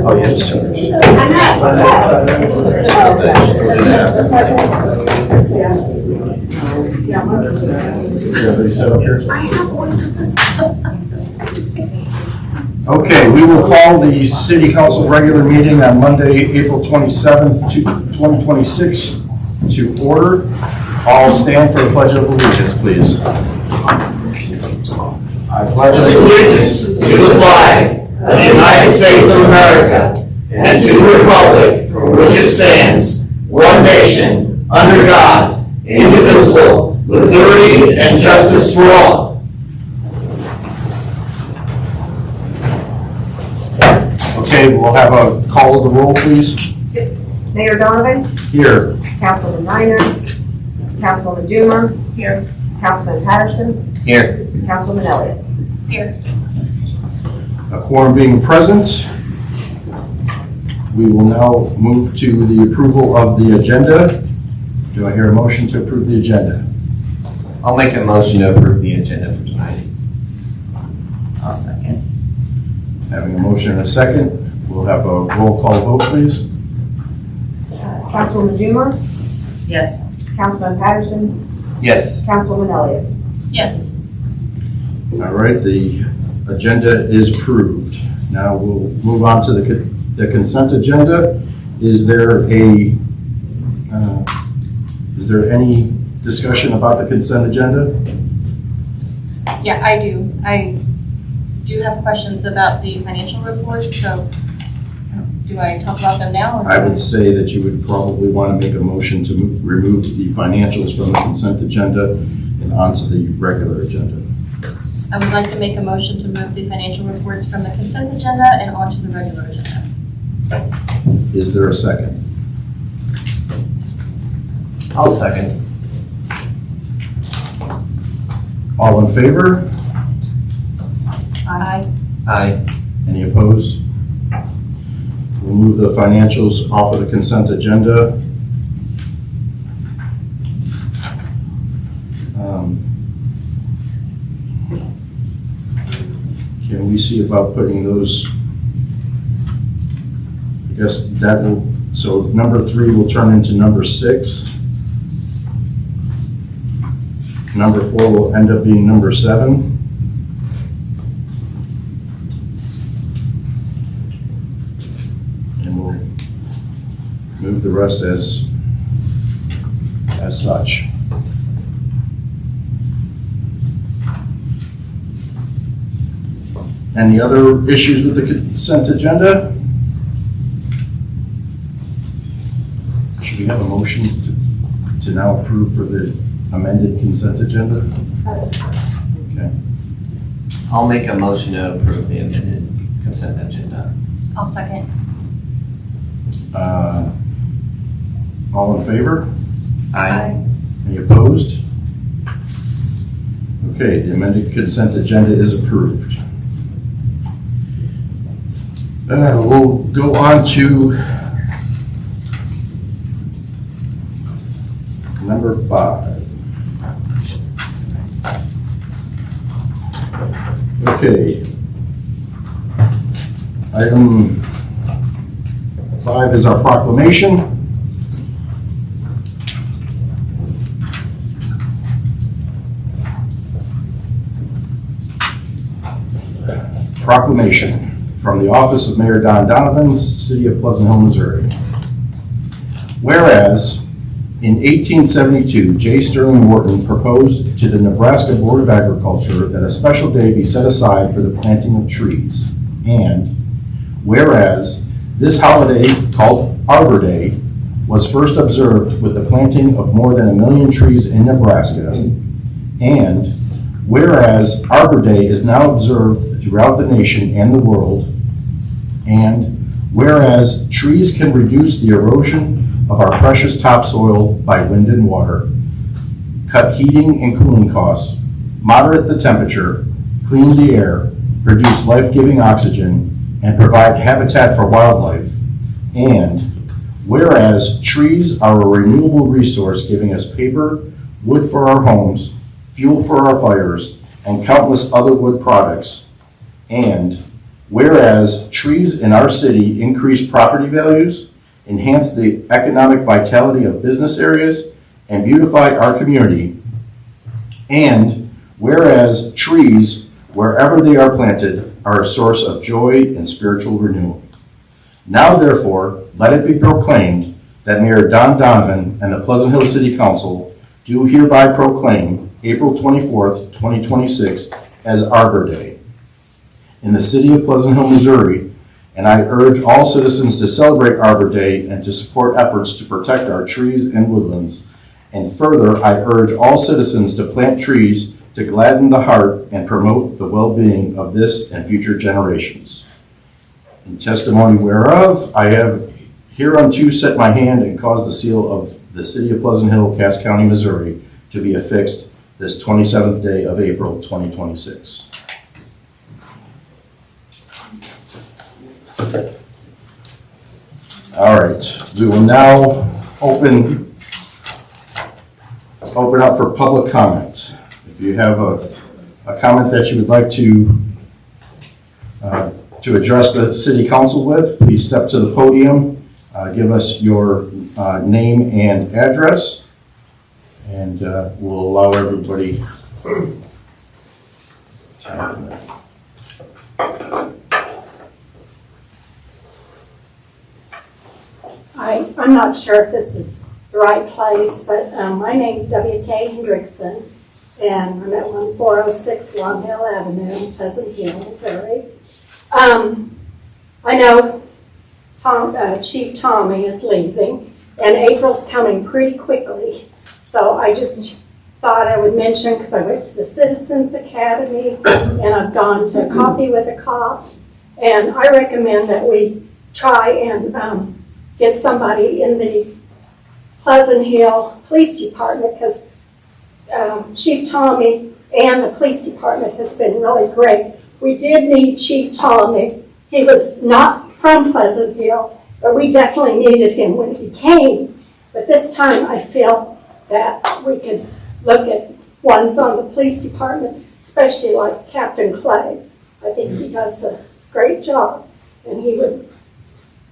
Oh, yes. Everybody set up here? Okay, we will call the City Council regular meeting on Monday, April 27th, 2026 to order. All stand for the Pledge of Allegiance, please. I pledge Allegiance to the flag of the United States of America and to the republic for which it stands, one nation, under God, indivisible, with liberty and justice for all. Okay, we'll have a call of the roll, please. Mayor Donovan, Here. Councilman Reiner, Councilwoman Doomer. Here. Councilman Patterson, Here. Councilwoman Elliott. Here. A quorum being present, we will now move to the approval of the agenda. Do I hear a motion to approve the agenda? I'll make a motion to approve the agenda for tonight. I'll second. Having a motion and a second, we'll have a roll call vote, please. Councilwoman Doomer, Yes. Councilman Patterson, Yes. Councilwoman Elliott. Yes. All right, the agenda is approved. Now we'll move on to the consent agenda. Is there any discussion about the consent agenda? Yeah, I do. I do have questions about the financial reports, so do I talk about them now? Or I would say that you would probably want to make a motion to remove the financials from the consent agenda and onto the regular agenda. I would like to make a motion to move the financial reports from the consent agenda and onto the regular agenda. Is there a second? I'll second. All in favor? Aye. Aye. Any opposed? We'll move the financials off of the consent agenda. Can we see about putting those? I guess that will, so number 3 will turn into number 6. Number 4 will end up being number 7. And we'll move the rest as such. Any other issues with the consent agenda? Should we have a motion to now approve for the amended consent agenda? Okay. I'll make a motion to approve the amended consent agenda. I'll second. All in favor? Aye. Any opposed? Okay, the amended consent agenda is approved. We'll go on to number 5. Okay. Item 5 is our proclamation. Proclamation from the office of Mayor Don Donovan, City of Pleasant Hill, Missouri. Whereas in 1872, J. Sterling Morton proposed to the Nebraska Board of Agriculture that a special day be set aside for the planting of trees. And whereas this holiday, called Arbor Day, was first observed with the planting of more than 1 million trees in Nebraska. And whereas Arbor Day is now observed throughout the nation and the world. And whereas trees can reduce the erosion of our precious topsoil by wind and water, cut heating and cooling costs, moderate the temperature, clean the air, produce life-giving oxygen, and provide habitat for wildlife. And whereas trees are a renewable resource giving us paper, wood for our homes, fuel for our fires, and countless other wood products. And whereas trees in our city increase property values, enhance the economic vitality of business areas, and beautify our community, and whereas trees, wherever they are planted, are a source of joy and spiritual renewal. Now therefore, let it be proclaimed that Mayor Don Donovan and the Pleasant Hill City Council do hereby proclaim April 24th, 2026 as Arbor Day in the city of Pleasant Hill, Missouri, and I urge all citizens to celebrate Arbor Day and to support efforts to protect our trees and woodlands. And further, I urge all citizens to plant trees to gladden the heart and promote the well-being of this and future generations. In testimony whereof, I have hereunto set my hand and caused the seal of the city of Pleasant Hill, Cass County, Missouri, to be affixed this 27th day of April, 2026. All right, we will now open up for public comment. If you have a comment that you would like to address the city council with, please step to the podium, give us your name and address, and we'll allow everybody time. I'm not sure if this is the right place, but my name's W.K. Hendrickson, and I'm at 1406 Long Hill Avenue, Pleasant Hill, Missouri. I know Chief Tommy is leaving, and April's coming pretty quickly, so I just thought I would mention, because I went to the Citizens Academy, and I've gone to Coffee with a Cop, and I recommend that we try and get somebody in the Pleasant Hill Police Department, because Chief Tommy and the police department has been really great. We did meet Chief Tommy. He was not from Pleasant Hill, but we definitely needed him when he came. But this time I feel that we could look at ones on the police department, especially like Captain Clay. I think he does a great job, and he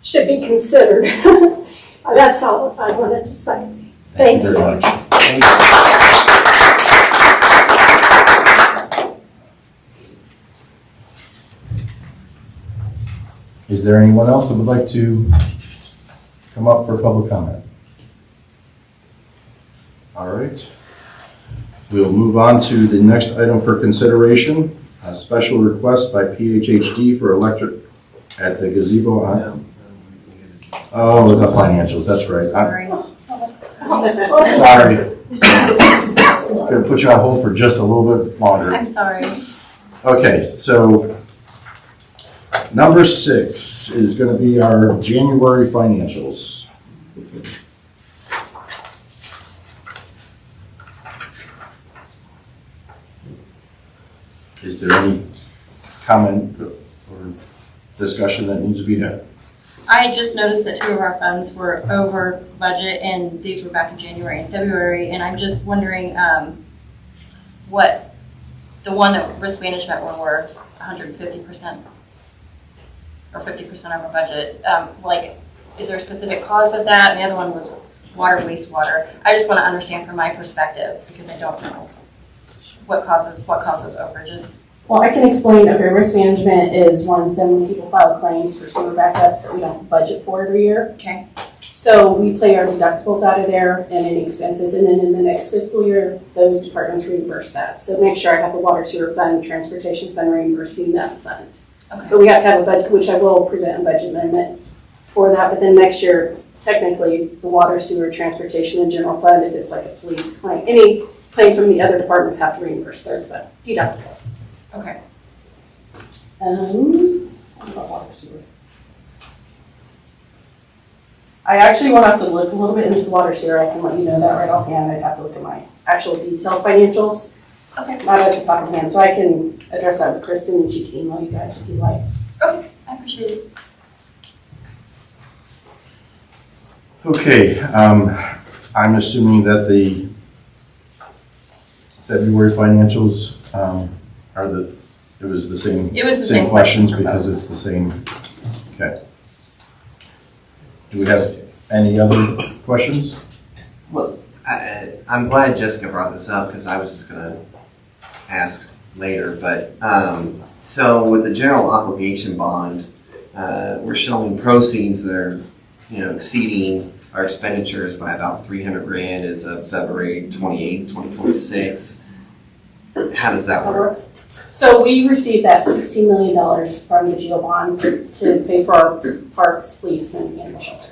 should be considered. That's all I wanted to say. Thank you. Very much. Thank you. Is there anyone else that would like to come up for public comment? All right. We'll move on to the next item for consideration, a special request by PHHD for electric at the gazebo. Oh, the financials, that's right. Sorry. Sorry. Gonna put you on hold for just a little bit longer. I'm sorry. Okay, so number 6 is gonna be our January financials. Is there any comment or discussion that needs to be had? I just noticed that 2 of our funds were over budget, and these were back in January and February, and I'm just wondering what the one that risk management were 150% or 50% over budget. Like, is there a specific cause of that? And the other one was water, wastewater. I just want to understand from my perspective, because I don't know what causes overages. Well, I can explain. Okay, risk management is ones then when people file claims for sewer backups that we don't budget for every year. Okay. So we pay our deductibles out of there and any expenses, and then in the next fiscal year, those departments reimburse that. So make sure I have the water sewer fund, transportation fund reimbursing that fund. Okay. But we have to have a budget, which I will present a budget amendment for that. But then next year, technically, the water sewer, transportation, and general fund, if it's like a police claim, any claim from the other departments have to reimburse their deductible. Okay. What about water sewer? I actually will have to look a little bit into the water sewer. I can let you know that right offhand. I'd have to look at my actual detailed financials. Okay. Not at the top of hand, so I can address that with Kristen and she can email you guys if you like. Okay, I appreciate it. Okay, I'm assuming that the February financials are the It was the same, It was the same same questions question because it's the same, okay. Do we have any other questions? Well, I'm glad Jessica brought this up because I was just gonna ask later, but, so with the general obligation bond, we're showing proceeds that are, exceeding our expenditures by about 300 grand as of February 28th, 2026. How does that work? So we received that $16 million from the GEO bond to pay for our parks, police, and animal shelter.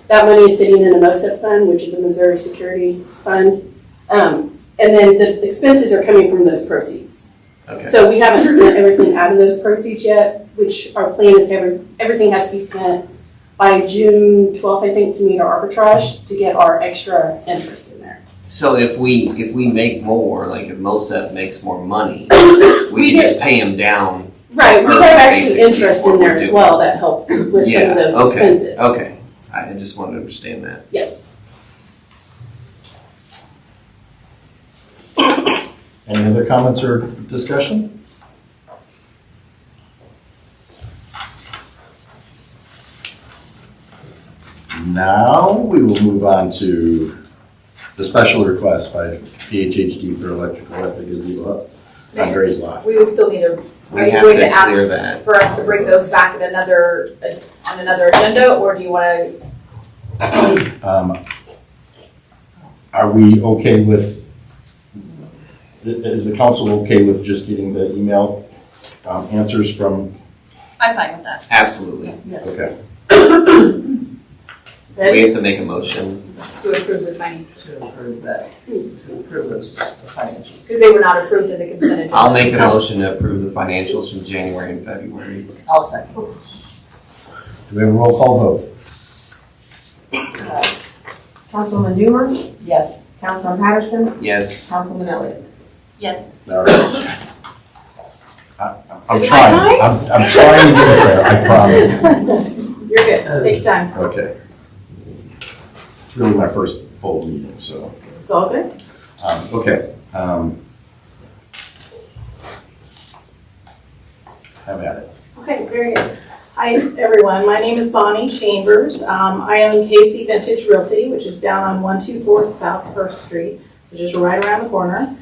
That money is sitting in a MOSEP fund, which is a Missouri Security Fund. And then the expenses are coming from those proceeds. Okay. So we haven't spent everything out of those proceeds yet, which our plan is to have everything has to be spent by June 12th, I think, to meet our arbitrage to get our extra interest in there. So if we make more, like if MOSEP makes more money, We we do. can just pay them down. Right, we Or have actually basically interest what in there we're as doing. well that help with some Yeah, of those okay, expenses. okay. I just wanted to understand that. Yep. Any other comments or discussion? Now, we will move on to the special request by PHHD for electrical at the gazebo on Gray's Lot. We would still need a, We are you have going to to ask clear that. for us to bring those back at on another agenda, or do you want to? Are we okay with, is the council okay with just getting the email answers from, I'm fine with that. Absolutely. okay. We have to make a motion. To approve the financials, To approve that, to approve those financials. because they were not approved in the consent agenda. I'll make a motion to approve the financials from January and February. I'll second. Do we have a roll call vote? Councilman Dewar, Yes. Councilman Patterson, Yes. Councilman Elliott. Yes. All right. I'm Is it my trying, I'm trying to get us there, I promise. You're good, take your time. Okay. It's really my first full meeting, so, It's all good. okay. Have at it. Okay, very good. Hi, everyone. My name is Bonnie Chambers. I own Casey Vintage Realty, which is down on 124 South 1st Street, which is right around the corner.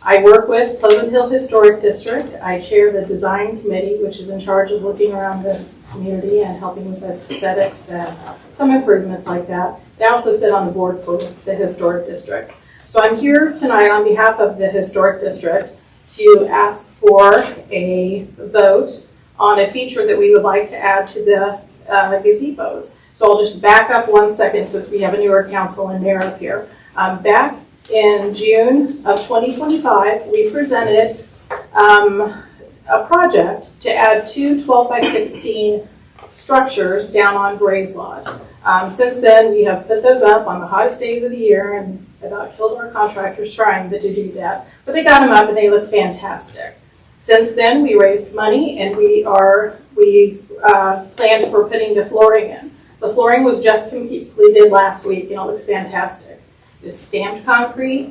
I work with Pleasant Hill Historic District. I chair the design committee, which is in charge of looking around the community and helping with aesthetics and some improvements like that. They also sit on the board for the Historic District. So I'm here tonight on behalf of the Historic District to ask for a vote on a feature that we would like to add to the gazebos. So I'll just back up 1 second since we have a newer council and mayor up here. Back in June of 2025, we presented a project to add 2 12-by-16 structures down on Gray's Lot. Since then, we have put those up on the hottest days of the year and about killed our contractors trying to do that. But they got them up and they look fantastic. Since then, we raised money and we planned for putting the flooring in. The flooring was just completed last week and it looks fantastic. It's stamped concrete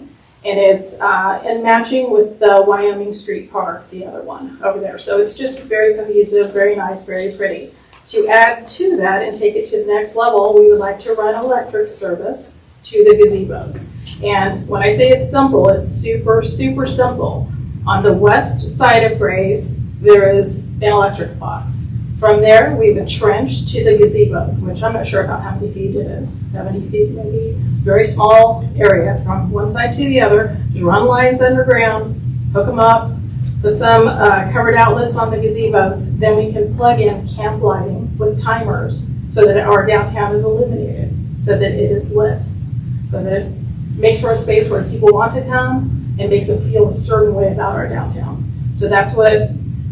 and it's in matching with the Wyoming Street Park, the other one over there. So it's just very cohesive, very nice, very pretty. To add to that and take it to the next level, we would like to run electric service to the gazebos. And when I say it's simple, it's super, super simple. On the west side of Gray's, there is an electric box. From there, we have a trench to the gazebos, which I'm not sure about how many feet it is, 70 feet maybe. Very small area from one side to the other. Just run lines underground, hook them up, put some covered outlets on the gazebos. Then we can plug in camp lighting with timers so that our downtown is illuminated, so that it is lit, so that it makes for a space where people want to come and makes them feel a certain way about our downtown. So that's what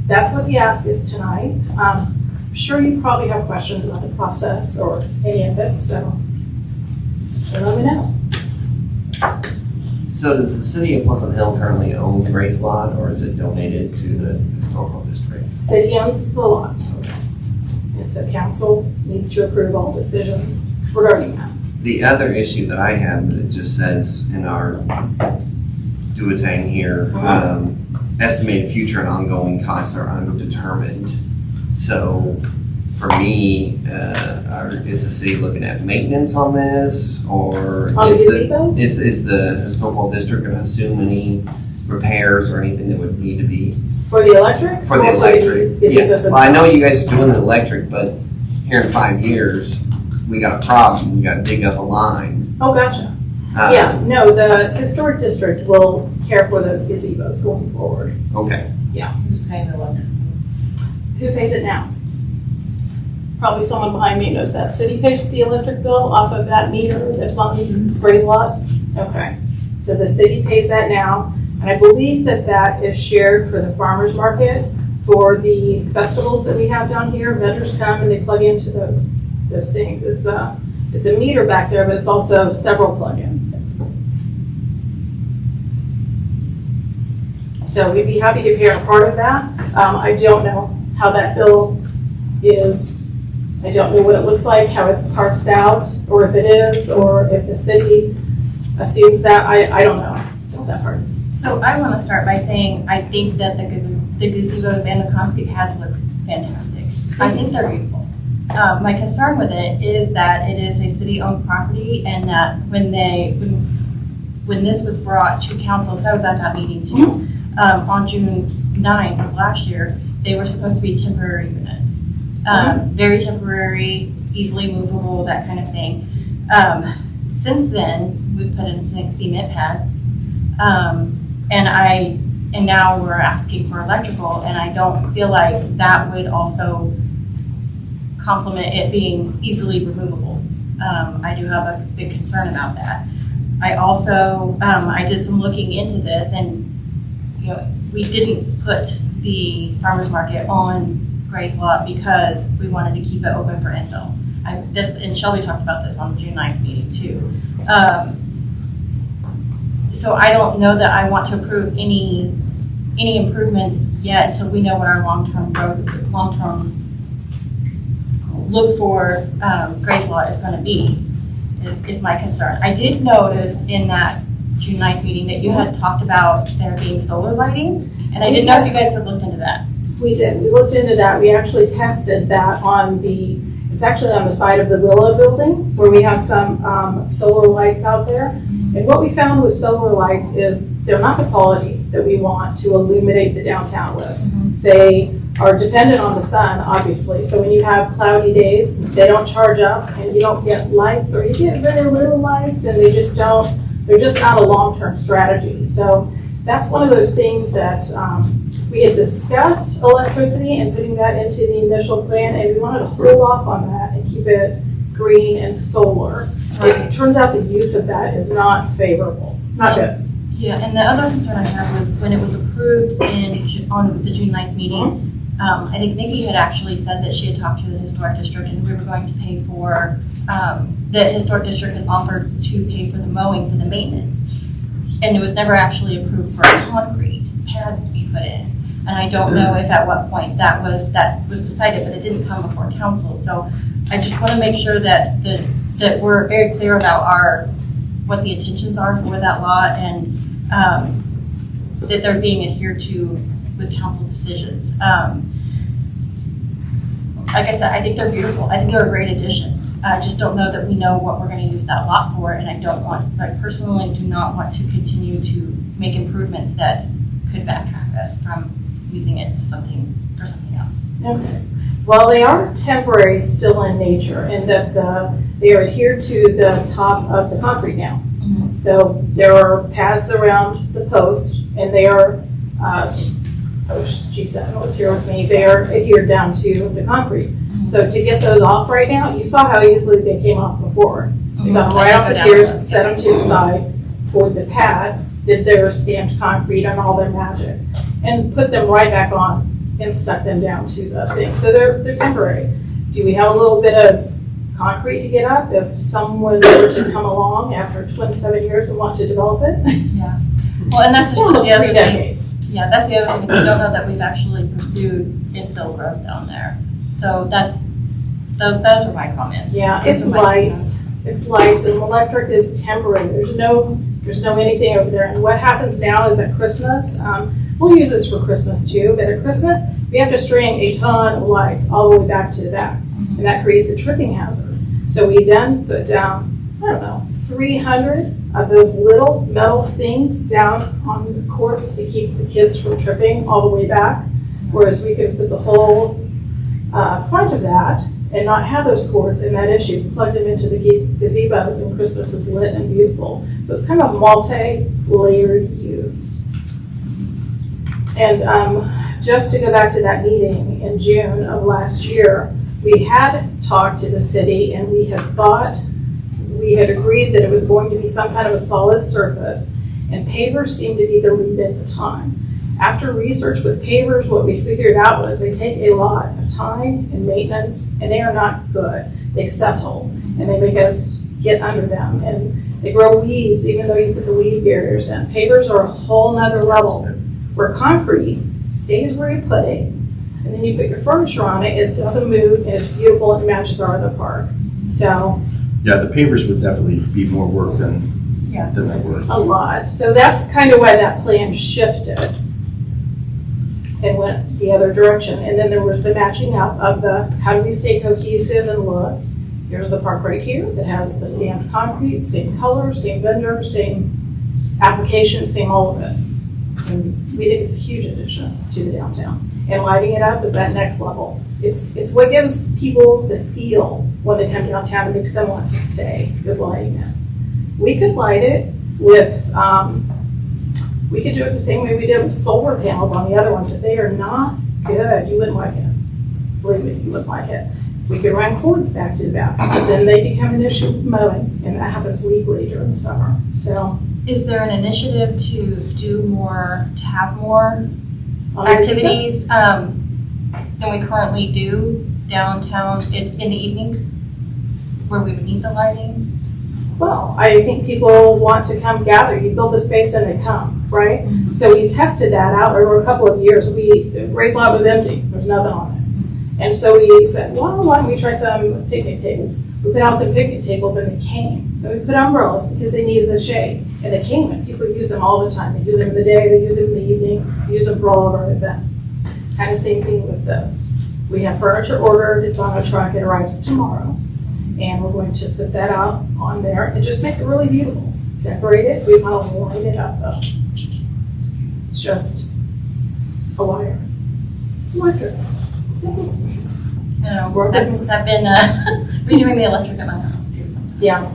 the ask is tonight. I'm sure you probably have questions about the process or any of it, so let me know. So does the city of Pleasant Hill currently own Gray's Lot, or is it donated to the historical district? City owns the lot, Okay. and so council needs to approve all decisions regarding that. The other issue that I have that it just says in our duotang here, estimated future and ongoing costs are undetermined. So for me, is the city looking at maintenance on this, or On the is gazebos? is the historical district going to assume any repairs or anything that would need to be For the electric? for the Or electric? gazebos Yeah, well, I know themselves? you guys are doing the electric, but here in 5 years, we got a problem. We got to dig up a line. Oh, gotcha. Yeah, no, the historic district will care for those gazebos going forward. Okay. Who's paying the electric? Who pays it now? Probably someone behind me knows that. City pays the electric bill off of that meter that's on the Gray's lot? Okay, so the city pays that now, and I believe that that is shared for the farmer's market, for the festivals that we have down here. Vendors come and they plug into those things. It's a meter back there, but it's also several plugins. So we'd be happy to pay a part of that. I don't know how that bill is. I don't know what it looks like, how it's parsed out, or if it is, or if the city assumes that. I don't know about that part. So I want to start by saying, I think that the gazebos and the concrete pads look fantastic. I think they're beautiful. My concern with it is that it is a city-owned property, and that when this was brought to council, so I was at that meeting too, on June 9th of last year, they were supposed to be temporary units. Very temporary, easily movable, that kind of thing. Since then, we've put in cement pads, and now we're asking for electrical, and I don't feel like that would also complement it being easily removable. I do have a big concern about that. I also, I did some looking into this, and we didn't put the farmer's market on Gray's Lot because we wanted to keep it open for infill. And Shelby talked about this on the June 9th meeting too. So I don't know that I want to approve any improvements yet until we know what our long-term look for Gray's Lot is going to be, is my concern. I did notice in that June 9th meeting that you had talked about there being solar lighting, and I didn't know if you guys had looked into that. We did. We looked into that. We actually tested that it's actually on the side of the Willow building where we have some solar lights out there. And what we found with solar lights is they're not the quality that we want to illuminate the downtown with. They are dependent on the sun, obviously. So when you have cloudy days, they don't charge up and you don't get lights, or you get very little lights, and they're just not a long-term strategy. So that's one of those things that we had discussed electricity and putting that into the initial plan, and we wanted to hold off on that and keep it green and solar. It turns out the use of that is not favorable. It's not good. Yeah, and the other concern I had was when it was approved on the June 9th meeting, I think Nikki had actually said that she had talked to the historic district and we were going to pay for, the historic district had offered to pay for the mowing for the maintenance. And it was never actually approved for concrete pads to be put in. And I don't know if at what point that was decided, but it didn't come before council. So I just want to make sure that we're very clear about what the intentions are for that law, and that they're being adhered to with council decisions. Like I said, I think they're beautiful. I think they're a great addition. I just don't know that we know what we're going to use that lot for, and I personally do not want to continue to make improvements that could backtrack us from using it for something else. Okay. Well, they are temporary still in nature, in that they are adhered to the top of the concrete now. Mm-hmm. So there are pads around the post, and they are, G7 was here with me, they are adhered down to the concrete. Mm-hmm. So to get those off right now, you saw how easily they came off before. They got them right off the piers, set them to the side, poured the pad, did their stamped concrete and all their magic, and put them right back on and stuck them down to the thing. So they're temporary. Do we have a little bit of concrete to get up if someone were to come along after 27 years and want to develop it? Yeah. Well, and that's just Almost the other 3 thing. decades. Yeah, that's the other thing. We don't know that we've actually pursued infill growth down there. So those are my comments. Yeah, Those it's are my lights. concerns. It's lights, and electric is temporary. There's no anything over there. And what happens now is at Christmas, We'll use this for Christmas too, but at Christmas, we have to string a ton of lights all the way back to the back. And that creates a tripping hazard. So we then put down, 300 of those little metal things down on the courts to keep the kids from tripping all the way back. Whereas we could put the whole front of that and not have those cords in that issue, plug them into the gazebos, and Christmas is lit and beautiful. So it's kind of multi-layered use. And just to go back to that meeting in June of last year, we had talked to the city and we had agreed that it was going to be some kind of a solid surface, and pavers seemed to be the lead at the time. After research with pavers, what we figured out was they take a lot of time and maintenance, and they are not good. They settle, and they make us get under them, and they grow weeds even though you put the weed barriers in. Pavers are a whole nother level, where concrete stays where you put it, and then you put your furniture on it, it doesn't move, and it's beautiful, and it matches our other park. So, Yeah, the pavers would definitely be more work than that work. a lot. So that's kind of why that plan shifted and went the other direction. And then there was the matching up of the, how do we stay cohesive and look? Here's the park right here that has the stamped concrete, same color, same vendor, same application, same all of it. And we think it's a huge addition to the downtown. And lighting it up is that next level. It's what gives people the feel when they come downtown and makes them want to stay, is lighting it. We could light it with, we could do it the same way we did with solar panels on the other ones, but they are not good. You wouldn't like it. Believe me, you wouldn't like it. We could run cords back to the back, but then they become an issue with mowing, and that happens weekly during the summer. So, Is there an initiative to do more, to have more activities. activities than we currently do downtown in the evenings, where we would need the lighting? Well, I think people want to come gather. You build the space and they come, right? Mm-hmm. So we tested that out over a couple of years. Ray's Lot was empty. There's nothing on it. And so we said, well, why don't we try some picnic tables? We put out some picnic tables and they came. And we put umbrellas because they needed the shade. And they came, and people use them all the time. They use them in the day, they use them in the evening, they use them for all of our events. Kind of same thing with those. We have furniture ordered, it's on a truck, it arrives tomorrow. And we're going to put that out on there and just make it really beautiful. Decorate it, we want to light it up though. It's just a wire. It's electric. Simple. I've been redoing the electric at my house too. Sometimes. Yeah.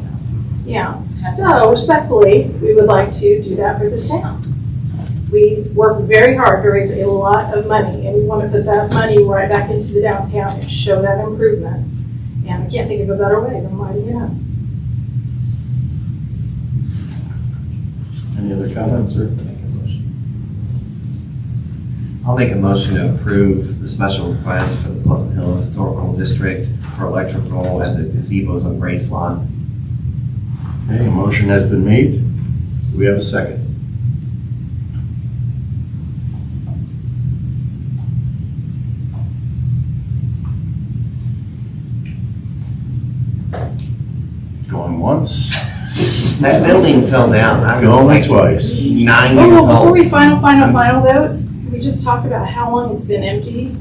Yeah. So respectfully, we would like to do that for this town. We work very hard to raise a lot of money, and we want to put that money right back into the downtown and show that improvement. And I can't think of a better way than lighting it up. Any other comments or? I'll make a motion to approve the special request for the Pleasant Hill Historical District for electrical at the gazebos on Grace Lawn. Okay, a motion has been made. Do we have a second? Going once, That building fell down. I was going like twice. 9 years Before old. we final vote, can we just talk about how long it's been empty?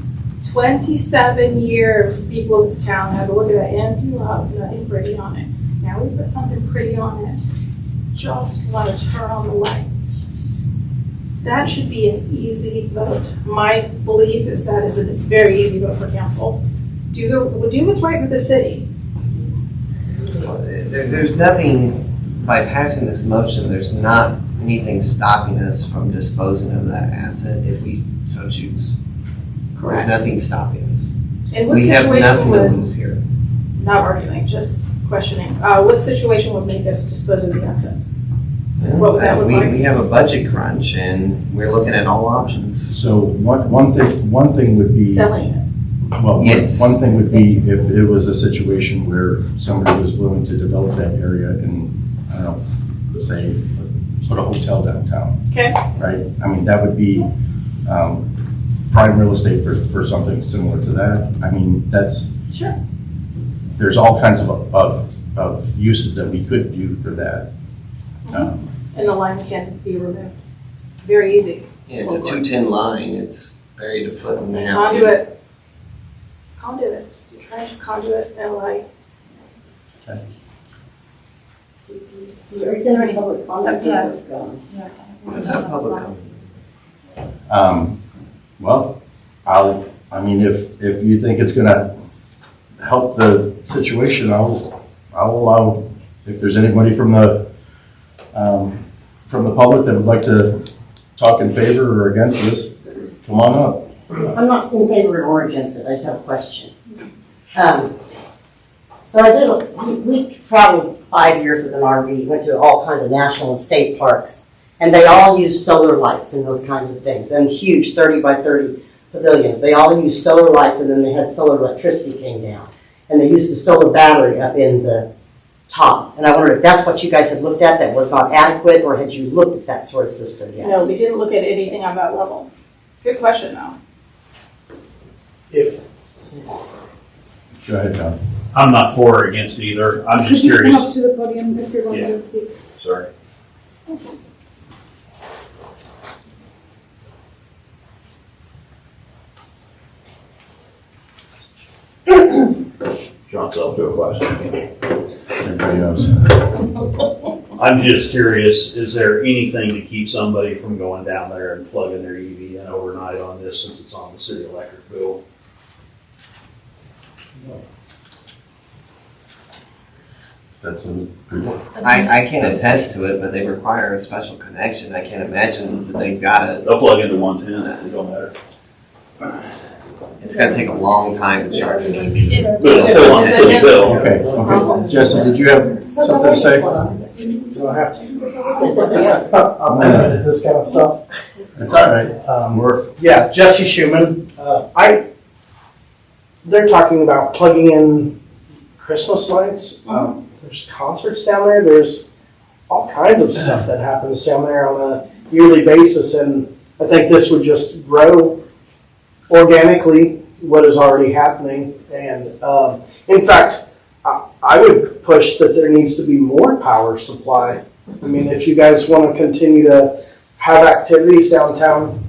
27 years, people of this town had to look at that empty lot with nothing pretty on it. Now we put something pretty on it. Just want to turn on the lights. That should be an easy vote. My belief is that is a very easy vote for council. Do what's right with the city. There's nothing, by passing this motion, there's not anything stopping us from disposing of that asset if we so choose. There's nothing stopping us. And what We have situation nothing to would, lose here. not arguing, just questioning, what situation would make us dispose of the asset? What would that look like? We have a budget crunch and we're looking at all options. So one thing would be. Selling it. Well, Yes. one thing would be if it was a situation where somebody was willing to develop that area and, I don't know, say, put a hotel downtown, Okay, right? I mean, that would be prime real estate for something similar to that. I mean, sure. there's all kinds of uses that we could do for that. And the lines can be removed. Very easy. Yeah, it's a 210 line, it's buried a foot and a half deep. Conduit, it's a trench conduit, LA. Is there any public comment? Yeah. What's that public comment? Well, if you think it's gonna help the situation, I'll allow, if there's anybody from the public that would like to talk in favor or against this, come on up. I'm not in favor or against it, I just have a question. We traveled 5 years with an RV, went to all kinds of national and state parks, and they all use solar lights and those kinds of things, and huge 30 by 30 pavilions. They all use solar lights, and then they had solar electricity came down, and they used the solar battery up in the top. And I wondered if that's what you guys had looked at that was not adequate, or had you looked at that sort of system yet? No, we didn't look at anything on that level. Good question, though. Go ahead, John. I'm not for or against either. I'm just Could you curious. come up to the podium if you're going Yeah. to speak? Sorry. John Self-Joe question. Everybody knows. I'm just curious, is there anything to keep somebody from going down there and plugging their EV in overnight on this since it's on the city electric bill? That's a good one. I can't attest to it, but they require a special connection. I can't imagine that they've got it. They'll plug into 110, it don't matter. It's gonna take a long time to charge an EV. But it's still on the city bill. Okay. Jesse, did you have something to say? Do I have to? I'm not good at this kind of stuff. It's all right. Yeah, Jesse Schumann. They're talking about plugging in Christmas lights. There's concerts down there. There's all kinds of stuff that happens down there on a yearly basis, and I think this would just grow organically what is already happening. And in fact, I would push that there needs to be more power supply. I mean, if you guys want to continue to have activities downtown,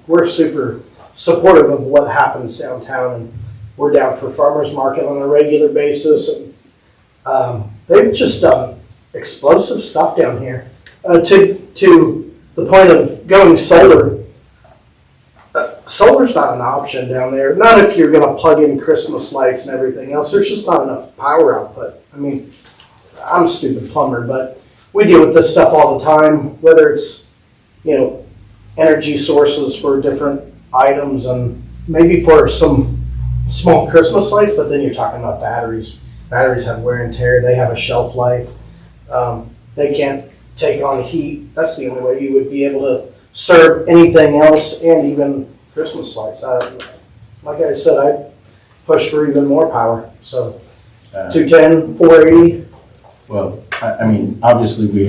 we're super supportive of what happens downtown, and we're down for farmers market on a regular basis, and they've just done explosive stuff down here. To the point of going solar. Solar's not an option down there. Not if you're going to plug in Christmas lights and everything else. There's just not enough power output. I mean, I'm a stupid plumber, but we deal with this stuff all the time, whether it's, energy sources for different items and maybe for some small Christmas lights, but then you're talking about batteries. Batteries have wear and tear. They have a shelf life. They can't take on heat. That's the only way you would be able to serve anything else, and even Christmas lights. Like I said, I push for even more power. So 210, 480. Well, I mean, obviously we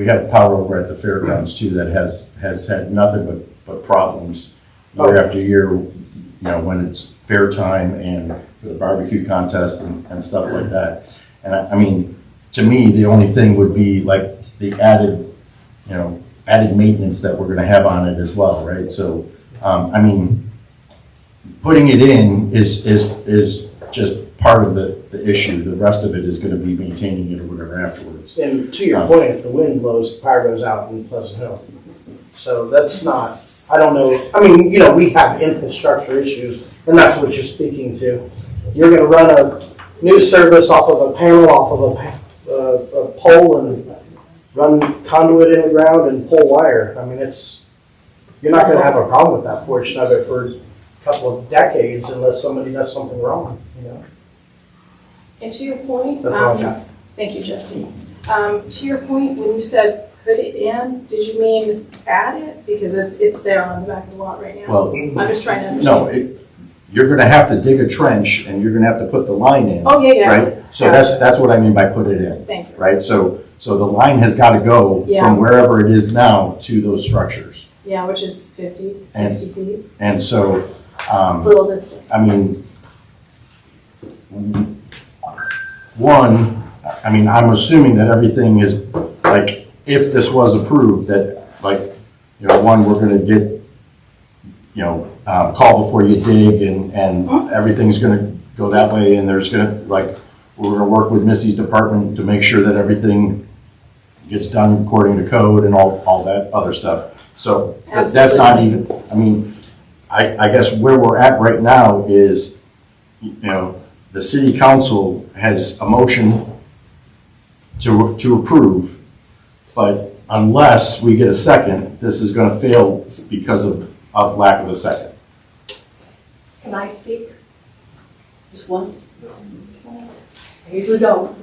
have power over at the fairgrounds too that has had nothing but problems year after year. When it's fair time and for the barbecue contest and stuff like that. And I mean, to me, the only thing would be like the added maintenance that we're going to have on it as well, right? So, I mean, putting it in is just part of the issue. The rest of it is going to be maintaining it or whatever afterwards. And to your point, if the wind blows, the power goes out in Pleasant Hill. So that's not, I don't know. I mean, we have infrastructure issues, and that's what you're speaking to. You're going to run a new service off of a panel, off of a pole, and run conduit in the ground and pull wire. I mean, you're not going to have a problem with that portion of it for a couple of decades unless somebody does something wrong, And to your point, That's all I got. thank you, Jesse. To your point, when you said put it in, did you mean add it? Because it's there on the back of the lot right now. Well, I'm just trying to understand. no, you're going to have to dig a trench and you're going to have to put the line in. Oh, yeah. Right? So that's what I mean by put it in. Thank you. Right? So the line has got to go Yeah. from wherever it is now to those structures. Yeah, which is 50, 60 feet, And so, little distance. I mean, one, I'm assuming that everything is, like, if this was approved, that, like, you know, one, we're gonna get, you know, call before you dig and everything's gonna go that way and there's gonna, like, we're gonna work with Missy's department to make sure that everything gets done according to code and all that other stuff. So, but that's not even, I mean, I guess where we're at right now is, you know, the city council has a motion to approve, but unless we get a second, this is gonna fail because of lack of a second. Can I speak? Just once? I usually don't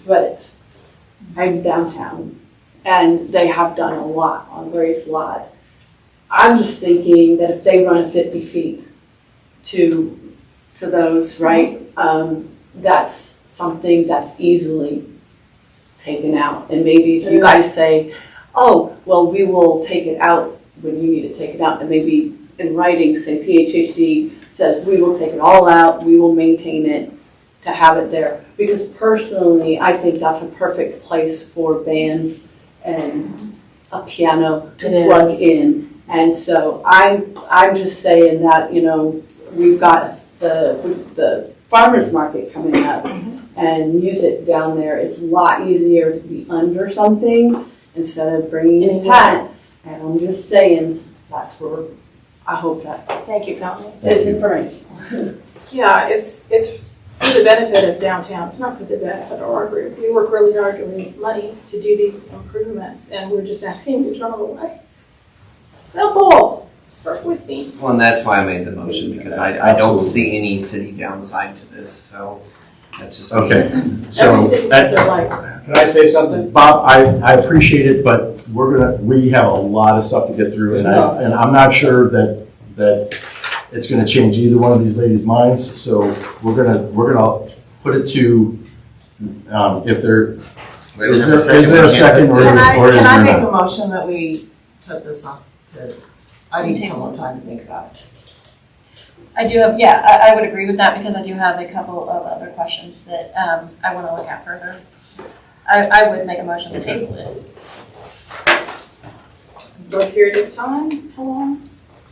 but I'm downtown and they have done a lot on Gray's Lot. I'm just thinking that if they run 50 feet to those, right, that's something that's easily taken out. And maybe if you guys say, oh, well, we will take it out when you need to take it out, and maybe in writing, say PHHD says, we will take it all out, we will maintain it to have it there. Because personally, I think that's a perfect place for bands and a piano to plug in. And so I'm just saying that, you know, we've got the farmer's market coming up and music down there. It's a lot easier to be under something instead of bringing in a tent. And I'm just saying, that's where I hope that Thank you, Connie. is information. Yeah, it's for the benefit of downtown. It's not for the benefit of our group. We work really hard to raise money to do these improvements, and we're just asking you to turn on the lights. Simple. Just work with me. Well, and that's why I made the motion, because I don't see any city downside to this, so that's just me. Okay, so, Every city's got their lights. Can I say something? Bob, I appreciate it, but we have a lot of stuff to get through, and I'm not sure that it's gonna change either one of these ladies' minds, so we're gonna put it to, if there, We don't is have a there a we can't second put it or to- is Can I there make a not? motion that we put this on to, I need some more time to think about it. I do have, yeah, I would agree with that because I do have a couple of other questions that I want to look at further. I would make a motion to table it. What period of time? How long?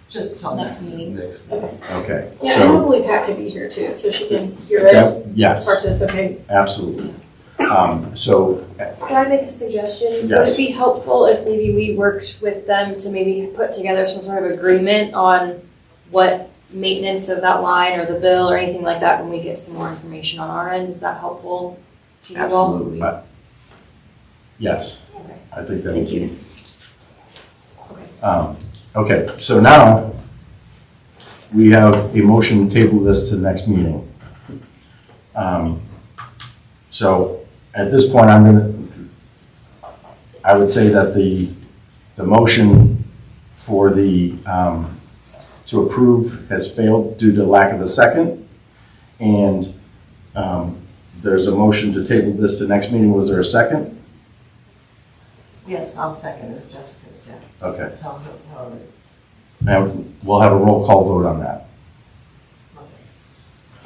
Just till Next next. meeting. Next. Okay, Yeah, and so, hopefully Pat can be here too, so she can hear it, yes, participate. absolutely. So, Can I make a suggestion? Would Yes. it be helpful if maybe we worked with them to maybe put together some sort of agreement on what maintenance of that line or the bill or anything like that when we get some more information on our end? Is that helpful to you all? Absolutely. yes, Okay. I think that would Thank you. be. Okay, so now we have a motion to table this to the next meeting. So at this point, I would say that the motion for to approve has failed due to lack of a second. And there's a motion to table this to next meeting. Was there a second? Yes, I'll second it if Jessica's, yeah. Okay. However. And we'll have a roll call vote on that.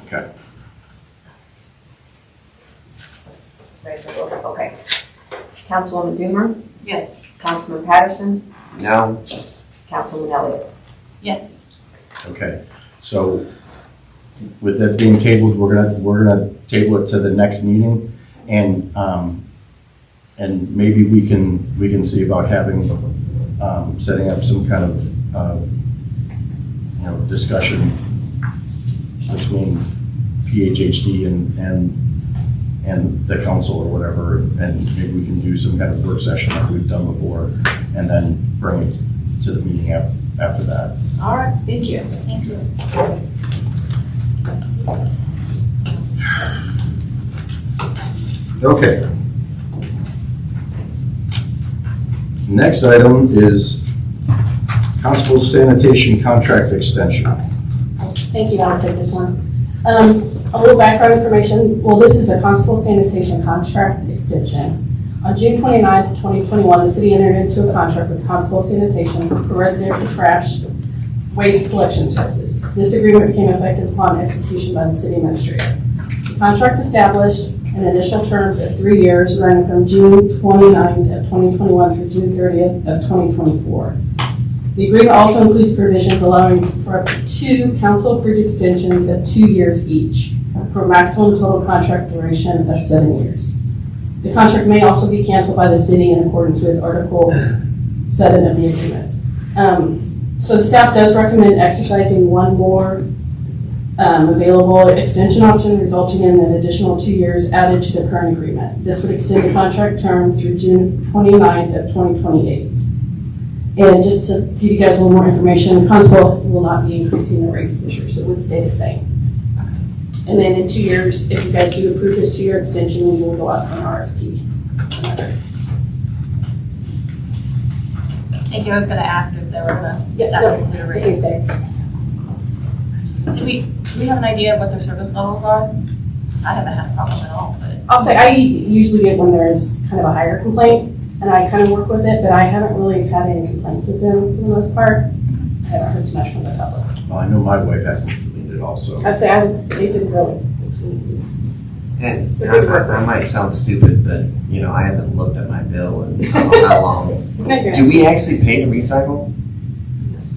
Okay. Ready for vote? Okay. Councilwoman Doomer, Yes. Councilman Patterson, No, Councilman Elliott. Yes. Okay, so with that being tabled, we're gonna table it to the next meeting, and maybe we can see about having, setting up some kind of, discussion between PHHD and the council or whatever, and maybe we can do some kind of work session like we've done before, and then bring it to the meeting after that. All right, thank you. Thank you. Okay. Next item is constable sanitation contract extension. Thank you, I'll take this one. A little background information. Well, this is a constable sanitation contract extension. On June 29th, 2021, the city entered into a contract with Constable Sanitation for residential trash waste collection services. This agreement became effective upon execution by the city administrator. The contract established an additional terms of 3 years running from June 29th of 2021 through June 30th of 2024. The agreement also includes provisions allowing for up to 2 council-approved extensions of 2 years each, for a maximum total contract duration of 7 years. The contract may also be canceled by the city in accordance with Article 7 of the agreement. So the staff does recommend exercising one more available extension option, resulting in an additional 2 years added to the current agreement. This would extend the contract term through June 29th of 2028. And just to give you guys a little more information, Constable will not be increasing the rates this year, so it would stay the same. And then in 2 years, if you guys do approve this 2-year extension, we will go out for an RFP. Thank you, I was gonna ask if there were gonna, Yeah, that no, would include a it's raise. gonna stay. Do we have an idea of what their service levels are? I haven't had a problem at all, but. I'll say, I usually get when there's kind of a higher complaint, and I kind of work with it, but I haven't really had any complaints with them for the most part. I haven't heard too much from the public. Well, I know my wife hasn't complained at all, so. I'd say they did really. And I might sound stupid, but, you know, I haven't looked at my bill in I don't know how long. Do we actually pay to recycle?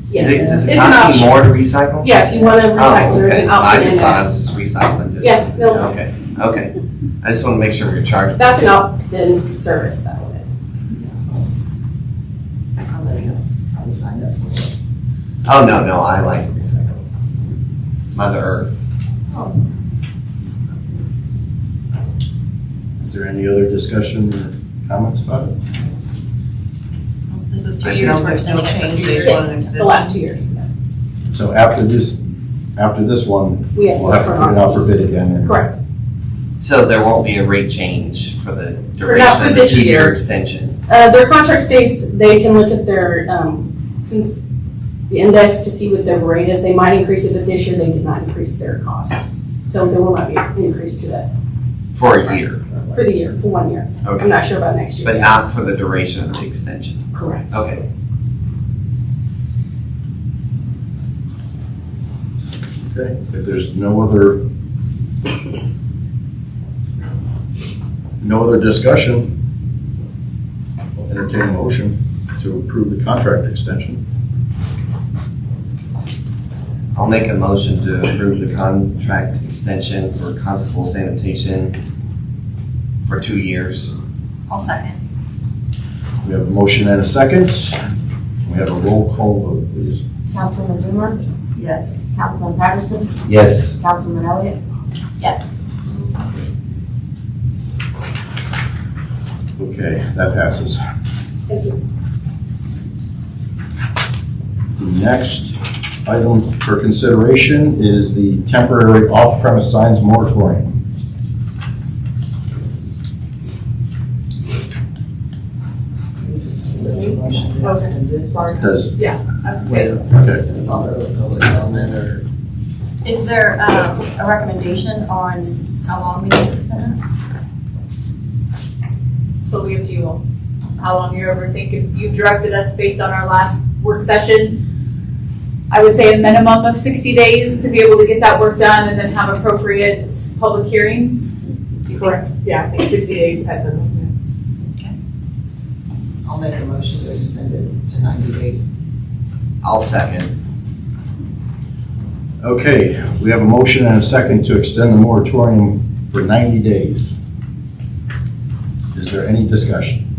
Yes. Does it It's an cost me option. more to recycle? Yeah, if you want to recycle, Oh, there's okay. an option I just in thought there. I was just recycling, just. Yeah, no. Okay. I just want to make sure we're charging. That's an opt-in service, that one is. Somebody else probably signed up for it. Oh, no, I like recycling. Mother Earth. Is there any other discussion or comments about it? This is 2 You years don't for think they'll extending it. change it? Yes, the last 2 years. So after this one, We have to we'll have to look put for it out for bid again. and- Correct. So there won't be a rate change for the not duration for of the this 2-year year. extension? Their contract states they can look at their, the index to see what their rate is. They might increase it, but this year they did not increase their cost. So there will not be an increase to that For a year, for the year, for 1 year. Okay. I'm not sure about next year. but yet. not for the duration of the extension? Correct. Okay. Okay, if there's no other discussion, I'll entertain a motion to approve the contract extension. I'll make a motion to approve the contract extension for constable sanitation for 2 years. I'll second. We have a motion and a second. We have a roll call vote, please. Councilman Boomer, Yes. Councilman Patterson, Yes. Councilman Elliott, Yes. Okay, that passes. Thank you. The next item for consideration is the temporary off-premise signs moratorium. Sorry. Does, I was saying, okay. It's on the public comment or? Is there a recommendation on how long we need to extend it? Totally up to you all. How long you're ever thinking, you directed us based on our last work session. I would say a minimum of 60 days to be able to get that work done and then have appropriate public hearings. Do you think? Yeah, I think 60 days at the, yes. I'll make a motion to extend it to 90 days. I'll second. Okay, we have a motion and a second to extend the moratorium for 90 days. Is there any discussion?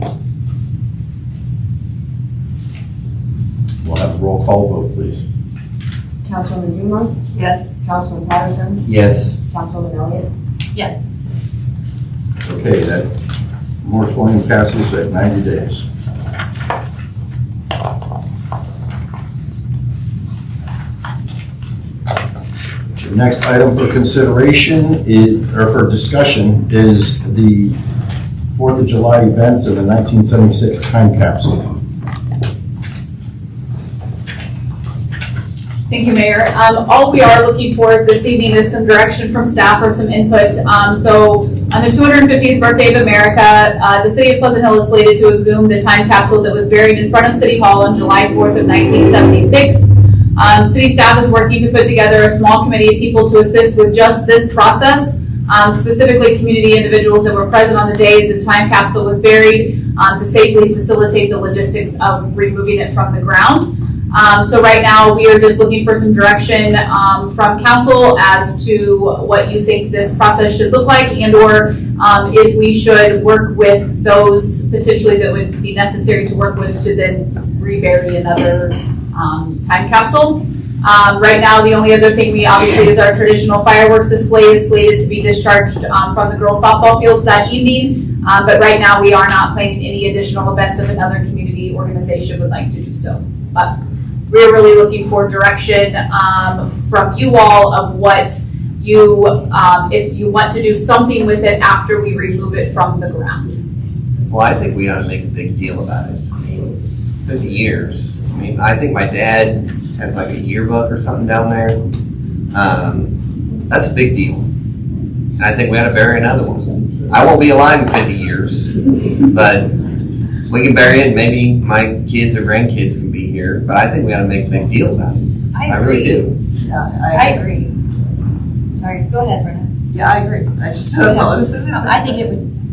We'll have a roll call vote, please. Councilman Boomer, Yes. Councilman Patterson, Yes. Councilman Elliott, Yes. Okay, that moratorium passes at 90 days. The next item for consideration is, or for discussion, is the 4th of July events and the 1976 time capsule. Thank you, Mayor. All we are looking for this evening is some direction from staff or some input. So on the 250th birthday of America, the city of Pleasant Hill is slated to exhume the time capsule that was buried in front of City Hall on July 4th of 1976. City staff is working to put together a small committee of people to assist with just this process, specifically community individuals that were present on the day the time capsule was buried, to safely facilitate the logistics of removing it from the ground. So right now, we are just looking for some direction from council as to what you think this process should look like, and or if we should work with those potentially that would be necessary to work with to then rebury another time capsule. Right now, the only other thing we obviously is our traditional fireworks display is slated to be discharged from the girls softball fields that evening. But right now, we are not planning any additional events if another community organization would like to do so. But we're really looking for direction from you all of what you, if you want to do something with it after we remove it from the ground. Well, I think we ought to make a big deal about it. I mean, 50 years. I mean, I think my dad has like a yearbook or something down there. That's a big deal. And I think we ought to bury another one. I won't be alive in 50 years, but we can bury it and maybe my kids or grandkids can be here. But I think we ought to make a big deal about it. I really do. Yeah, I agree. Sorry, go ahead, Brenda. Yeah, I agree. That's all I was saying. I think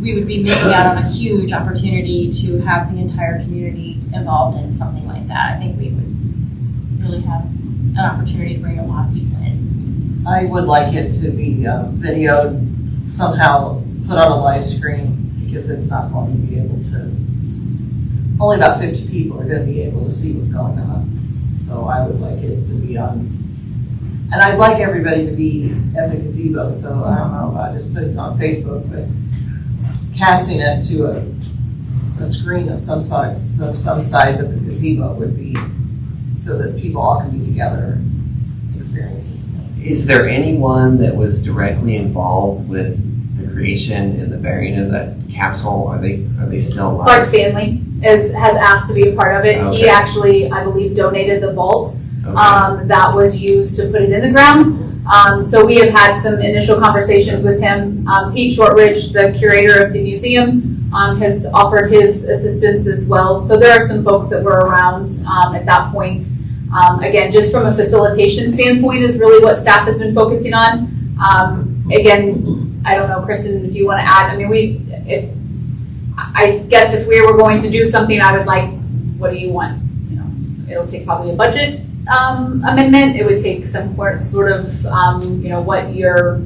we would be missing out on a huge opportunity to have the entire community involved in something like that. I think we would really have an opportunity to bring a lot of people in. I would like it to be videoed, somehow put on a live screen, because it's not going to be able to, only about 50 people are going to be able to see what's going on. So I would like it to be on, and I'd like everybody to be at the gazebo, so I don't know about just putting it on Facebook, but casting it to a screen of some size at the gazebo would be, so that people all can be together and experience it. Is there anyone that was directly involved with the creation and the burying of that capsule? Are they still alive? Clark Stanley has asked to be a part of it. Okay. He actually, I believe, donated the vault Okay. that was used to put it in the ground. So we have had some initial conversations with him. Pete Shortridge, the curator of the museum, has offered his assistance as well. So there are some folks that were around at that point. Again, just from a facilitation standpoint is really what staff has been focusing on. Again, I don't know, Kristen, if you want to add, I mean, I guess if we were going to do something, I would like, what do you want? You know, it'll take probably a budget amendment. It would take some sort of, you know, what your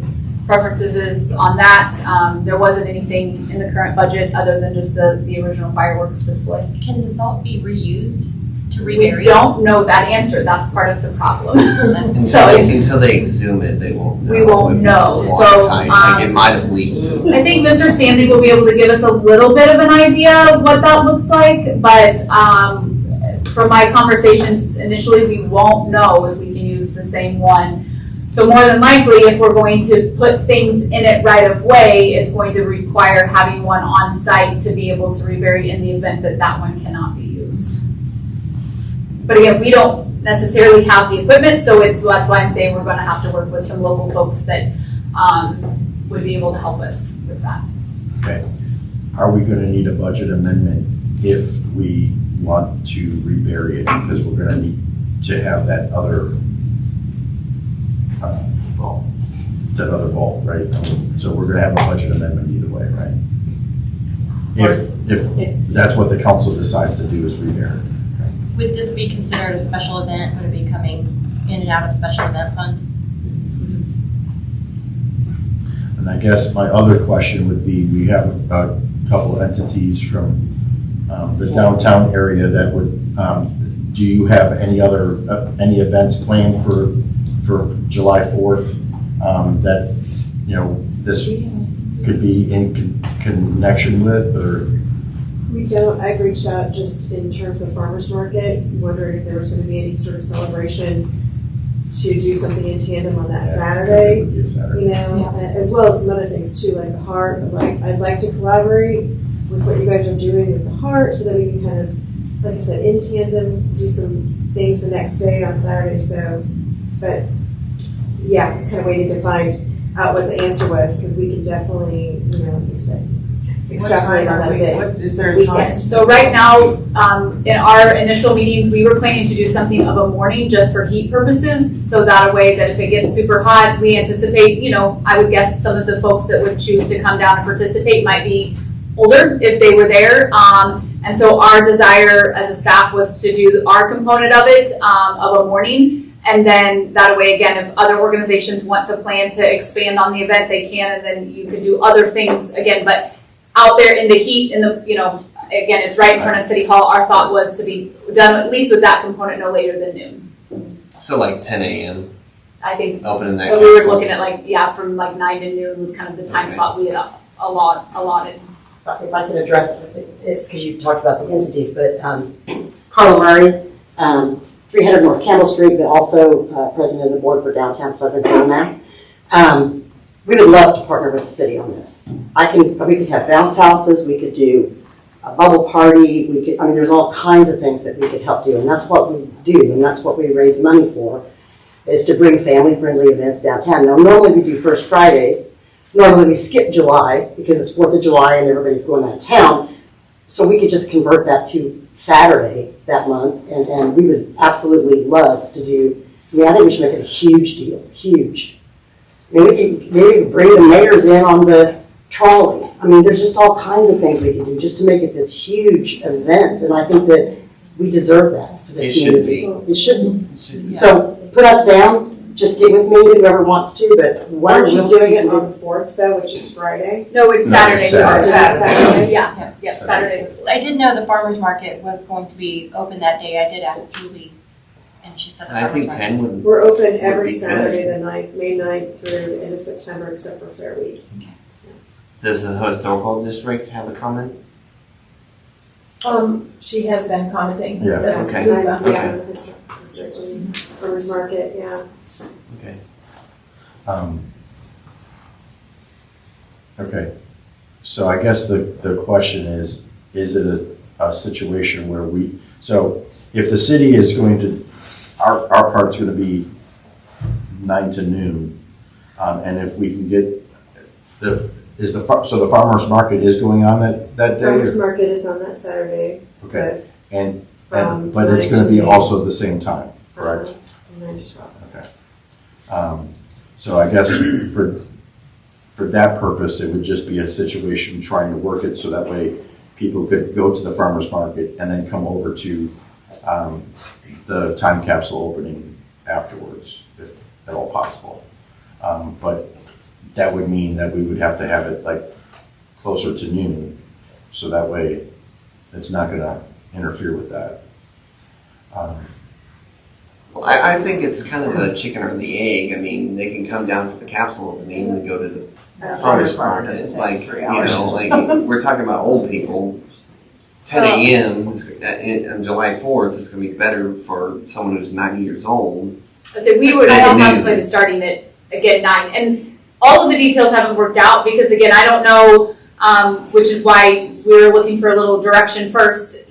preferences is on that. There wasn't anything in the current budget other than just the original fireworks display. Can the vault be reused to We rebury? don't know that answer. That's part of the problem. Until they exhume it, they won't know. We won't if it's know. watertight. So, Like it might have leaked. I think Mr. Stanley will be able to give us a little bit of an idea of what that looks like, but from my conversations initially, we won't know if we can use the same one. So more than likely, if we're going to put things in it right of way, it's going to require having one on site to be able to rebury in the event that that one cannot be used. But again, we don't necessarily have the equipment, so that's why I'm saying we're gonna have to work with some local folks that would be able to help us with that. Okay. Are we gonna need a budget amendment if we want to rebury it? Because we're gonna need to have that other vault, right? So we're gonna have a budget amendment either way, right? If that's what the council decides to do is rebury it. Would this be considered a special event? Would it be coming in and out of special event fund? And I guess my other question would be, we have a couple entities from the downtown area that would, do you have any other, any events planned for July 4th that, you know, this could be in connection with, or? We don't, I reached out just in terms of farmer's market, wondering if there was gonna be any sort of celebration to do something in tandem on that Saturday. It would be a Saturday. You know, as well as some other things too, like the Heart. I'd like to collaborate with what you guys are doing with the Heart, so that we can kind of, like I said, in tandem, do some things the next day on Saturday. So, but yeah, I was kind of waiting to find out what the answer was, because we can definitely, you know, like you said, extrapolate on that a bit. Is there a time? So right now, in our initial meetings, we were planning to do something of a morning just for heat purposes. So that way that if it gets super hot, we anticipate, you know, I would guess some of the folks that would choose to come down and participate might be older if they were there. And so our desire as a staff was to do our component of it, of a morning. And then that way, again, if other organizations want to plan to expand on the event, they can, and then you can do other things again. But out there in the heat, again, it's right in front of City Hall. Our thought was to be done at least with that component no later than noon. So like 10 a.m. I think opening that. but we were council. looking at from like 9 to noon was kind of the time Okay. slot we had allotted. If I can address it, it's because you talked about the entities, but Carla Murray, 300 North Campbell Street, but also president of the board for Downtown Pleasant Hill now. We would love to partner with the city on this. We could have bounce houses, we could do a bubble party, there's all kinds of things that we could help do, and that's what we do, and that's what we raise money for, is to bring family-friendly events downtown. Now, normally we do First Fridays. Normally we skip July because it's 4th of July and everybody's going out of town. So we could just convert that to Saturday that month, and we would absolutely love to do, I think we should make it a huge deal, huge. Maybe we could bring the mayors in on the trolley. There's just all kinds of things we can do just to make it this huge event, and I think that we deserve that as a It should community. be. It should be. It should be. So put us down, just get with me, whoever wants to, but why Aren't don't you we doing it on the 4th though, which is Friday? No, it's No, Saturday. it's Saturday. Saturday. Yeah, Saturday. I did know the farmer's market was going to be open that day. I did ask Julie, and she said the And I farmer's think market. 10 would. We're open be every good. Saturday, the 9th, May 9th through the end of September, except for Fair Week. Does the historical district have a comment? She has been commenting. Yeah. That's Okay. Lisa. Okay. Yeah, the historic district and farmers market, yeah. Okay. Okay, so I guess the question is it a situation where so if the city is going to, our part's gonna be 9 to noon, and if we can get so the farmer's market is going on that day? Farmers or- market is on that Saturday. Okay, and, From but it's 9 gonna be to also at the same time, correct? From 9 to 12. Okay. So I guess for that purpose, it would just be a situation trying to work it so that way people could go to the farmer's market and then come over to the time capsule opening afterwards, if at all possible. But that would mean that we would have to have it like closer to noon, so that way it's not gonna interfere with that. Well, I think it's kind of the chicken or the egg. They can come down for the capsule opening and go to the farmer's market. doesn't Like, take 3 hours. we're talking about old people. 10 a.m. on July 4th is going to be better for someone who's 90 years old. I said we would At also noon. contemplated starting it again 9, and all of the details haven't worked out because again I don't know, which is why we were looking for a little direction first.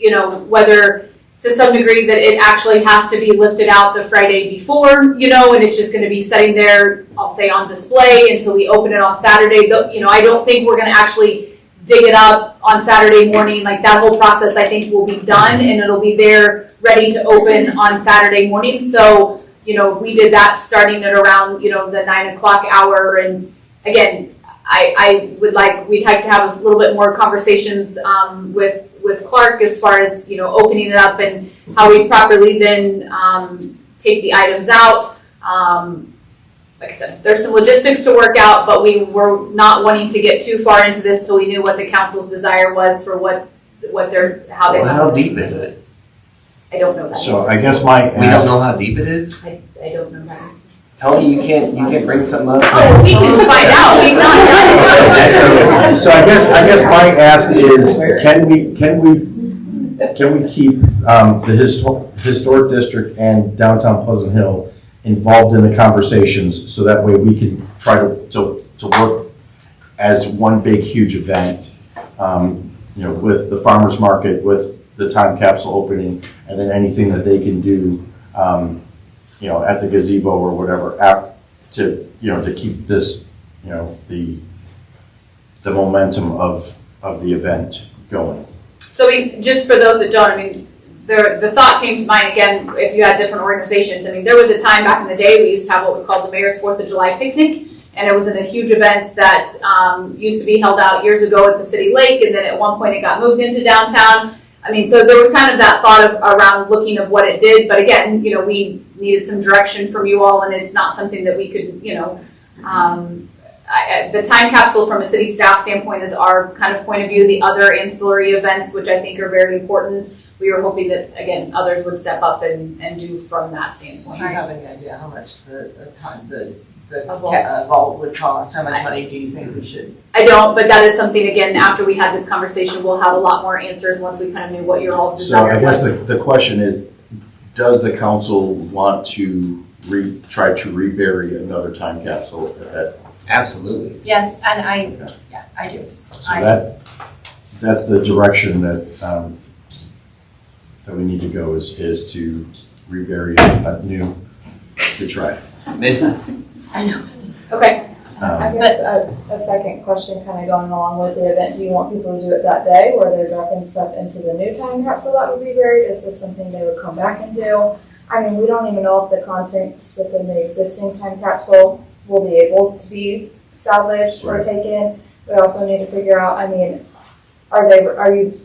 Whether to some degree that it actually has to be lifted out the Friday before, and it's just going to be sitting there, I'll say on display until we open it on Saturday. I don't think we're going to actually dig it up on Saturday morning. Like that whole process I think will be done and it'll be there ready to open on Saturday morning. So, we did that starting at around, the 9 o'clock hour. And again, we'd like to have a little bit more conversations with Clark as far as, opening it up and how we properly then take the items out. Like I said, there's some logistics to work out, but we were not wanting to get too far into this till we knew what the council's desire was for how they. Well, how deep is it? I don't know that. So I guess my We don't know how deep it is? I don't know that. Tony, you can't bring something up? Oh, we can find out. We've not done it. So I guess my ask is, can we keep the historic district and downtown Pleasant Hill involved in the conversations so that way we can try to work as one big huge event, with the farmer's market, with the time capsule opening, and then anything that they can do, at the gazebo or whatever, to keep this, the momentum of the event going. So just for those that don't, the thought came to mind again, if you had different organizations. There was a time back in the day we used to have what was called the Mayor's 4th of July picnic. And it was in a huge event that used to be held out years ago at the city lake, and then at one point it got moved into downtown. I mean, so there was kind of that thought around looking of what it did, but again, we needed some direction from you all, and it's not something that we could, the time capsule from a city staff standpoint is our kind of point of view. The other ancillary events, which I think are very important, we were hoping that, again, others would step up and do from that standpoint. Do you have any idea how much the vault would cost? How much money do you think we should? I don't, but that is something, again, after we had this conversation, we'll have a lot more answers once we kind of knew what your all's So desire I guess was. the question is, does the council want to try to rebury another time capsule? Absolutely. Yes, and I do. So that's the direction that we need to go is to rebury to try. Mason? I know. Okay. I guess a second question kind of going along with the event, do you want people to do it that day where they're dropping stuff into the new time capsule that would be buried? Is this something they would come back and do? I mean, we don't even know if the contents within the existing time capsule will be able to be salvaged or taken. We also need to figure out, I mean, are you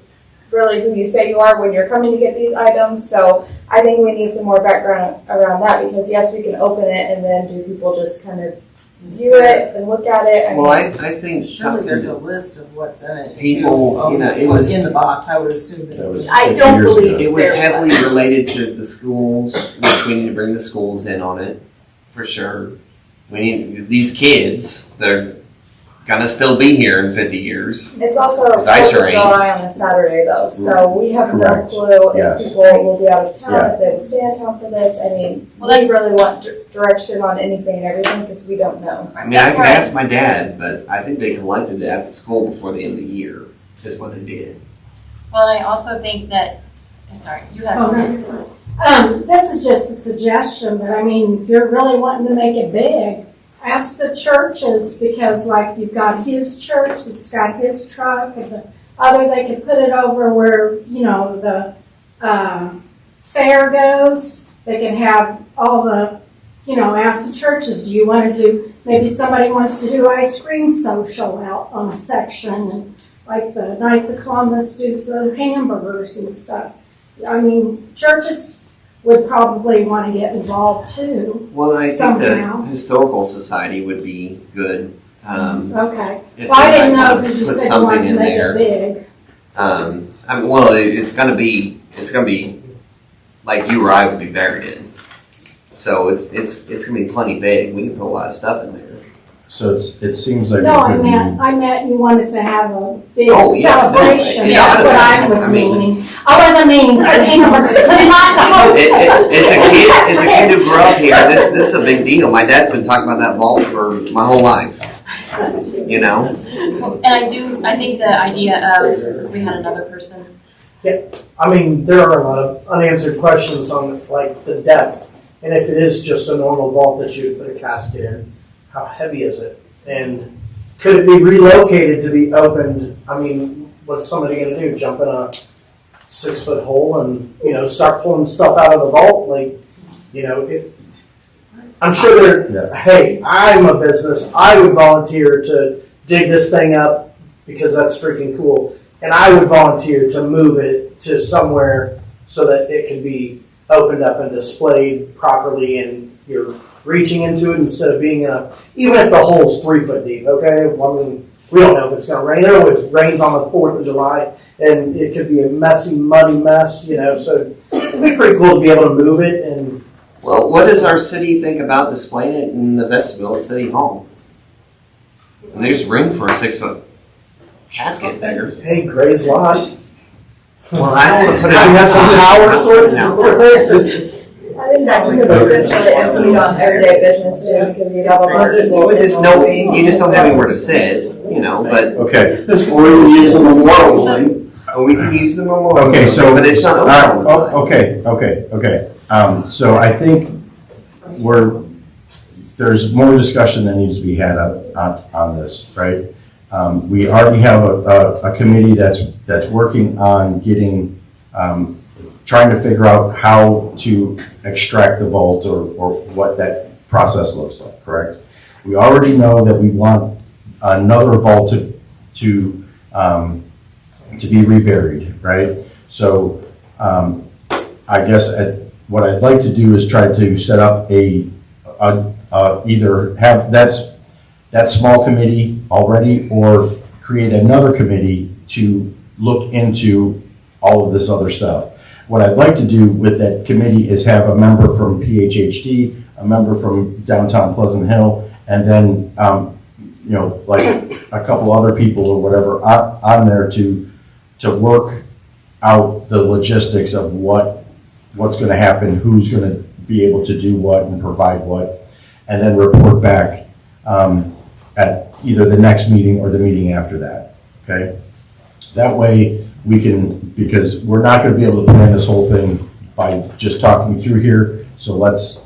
really who you say you are when you're coming to get these items? So I think we need some more background around that, because yes, we can open it, and then do people just kind of view it and look at it? I think Surely there's a list of what's in it. people, it What's was in the box, I would assume that it's. I don't believe it was there heavily related to the schools, which we need to bring the schools in on it for sure. We need these kids that are gonna still be here in 50 years. It's also a 'Cause I sure 4th of ain't. July on a Saturday though, so we have no Correct. clue if Yes. people will be out of town, Yeah. if they will stay in town for this. I mean, Well, we that's- really want direction on anything and everything, because we don't know. I mean, I That's could right. ask my dad, but I think they collected it at the school before the end of the year, is what they did. Well, I also think that, I'm sorry, you have. Oh, no, you're fine. This is just a suggestion, but I mean, if you're really wanting to make it big, ask the churches, because like you've got his church that's got his truck, and the other, they could put it over where, the fair goes. They can have all the, ask the churches, do you want to do, maybe somebody wants to do ice cream social out on a section, and like the Knights of Columbus do the hamburgers and stuff. I mean, churches would probably want to get involved too. Well, I think Somehow. the historical society would be good. Okay. If Well, I they didn't might know wanna because you put said you something wanted to in make there. it big. It's gonna be like you or I would be buried in. So it's gonna be plenty big. We can put a lot of stuff in there. So it seems like No, it I would be. meant you wanted to have a big Oh, yeah, no, celebration. it That's oughta what be. I was I mean- meaning. I wasn't meaning hamburgers and hot dogs. As a kid who grew up here, this is a big deal. My dad's been talking about that vault for my whole life. And I think the idea of, we had another person. I mean, there are a lot of unanswered questions on like the depth, and if it is just a normal vault that you put a casket in, how heavy is it? And could it be relocated to be opened? I mean, what's somebody gonna do? Jump in a 6-foot hole and, start pulling stuff out of the vault? I'm sure hey, I'm a business. I would volunteer to dig this thing up because that's freaking cool. And I would volunteer to move it to somewhere so that it can be opened up and displayed properly, and you're reaching into it instead of being even if the hole's 3 foot deep, okay? Well, I mean, we don't know if it's gonna rain. It always rains on the 4th of July, and it could be a messy, muddy mess, so it'd be pretty cool to be able to move it. And Well, what does our city think about displaying it in the vestibule at City Hall? And there's room for a 6-foot casket there. hey, Gray's Lodge. Well, I don't want to put it I got some power sources. I think that would potentially impede on everyday business too, because you'd have a lot of people. You just don't have anywhere to sit, but. Okay. Or we can use the memorial one. Or we can use the memorial. Okay, so. But it's not open all the time. Okay. So I think there's more discussion that needs to be had on this, right? We already have a committee that's working on getting, trying to figure out how to extract the vault or what that process looks like, correct? We already know that we want another vault to be reburied, right? So, I guess what I'd like to do is try to set up either have that small committee already, or create another committee to look into all of this other stuff. What I'd like to do with that committee is have a member from PHHD, a member from downtown Pleasant Hill, and then, like a couple other people or whatever on there to work out the logistics of what's gonna happen, who's gonna be able to do what and provide what, and then report back at either the next meeting or the meeting after that, okay? That way we can, because we're not gonna be able to plan this whole thing by just talking through here, so let's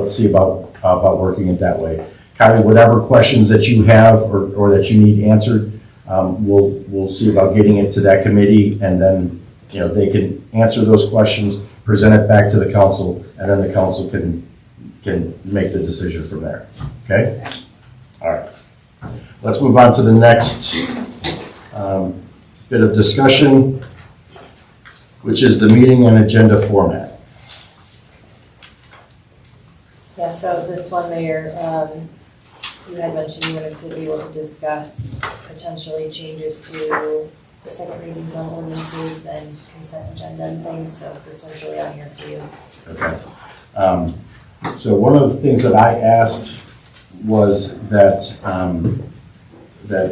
see about working it that way. Kylie, whatever questions that you have or that you need answered, we'll see about getting it to that committee, and then, they can answer those questions, present it back to the council, and then the council can make the decision from there, okay? All right. Let's move on to the next bit of discussion, which is the meeting and agenda format. Yeah, so this one, Mayor, you had mentioned you wanted to be able to discuss potentially changes to the second readings on ordinances and consent agenda and things, so this one's really on here for you. Okay. So one of the things that I asked was that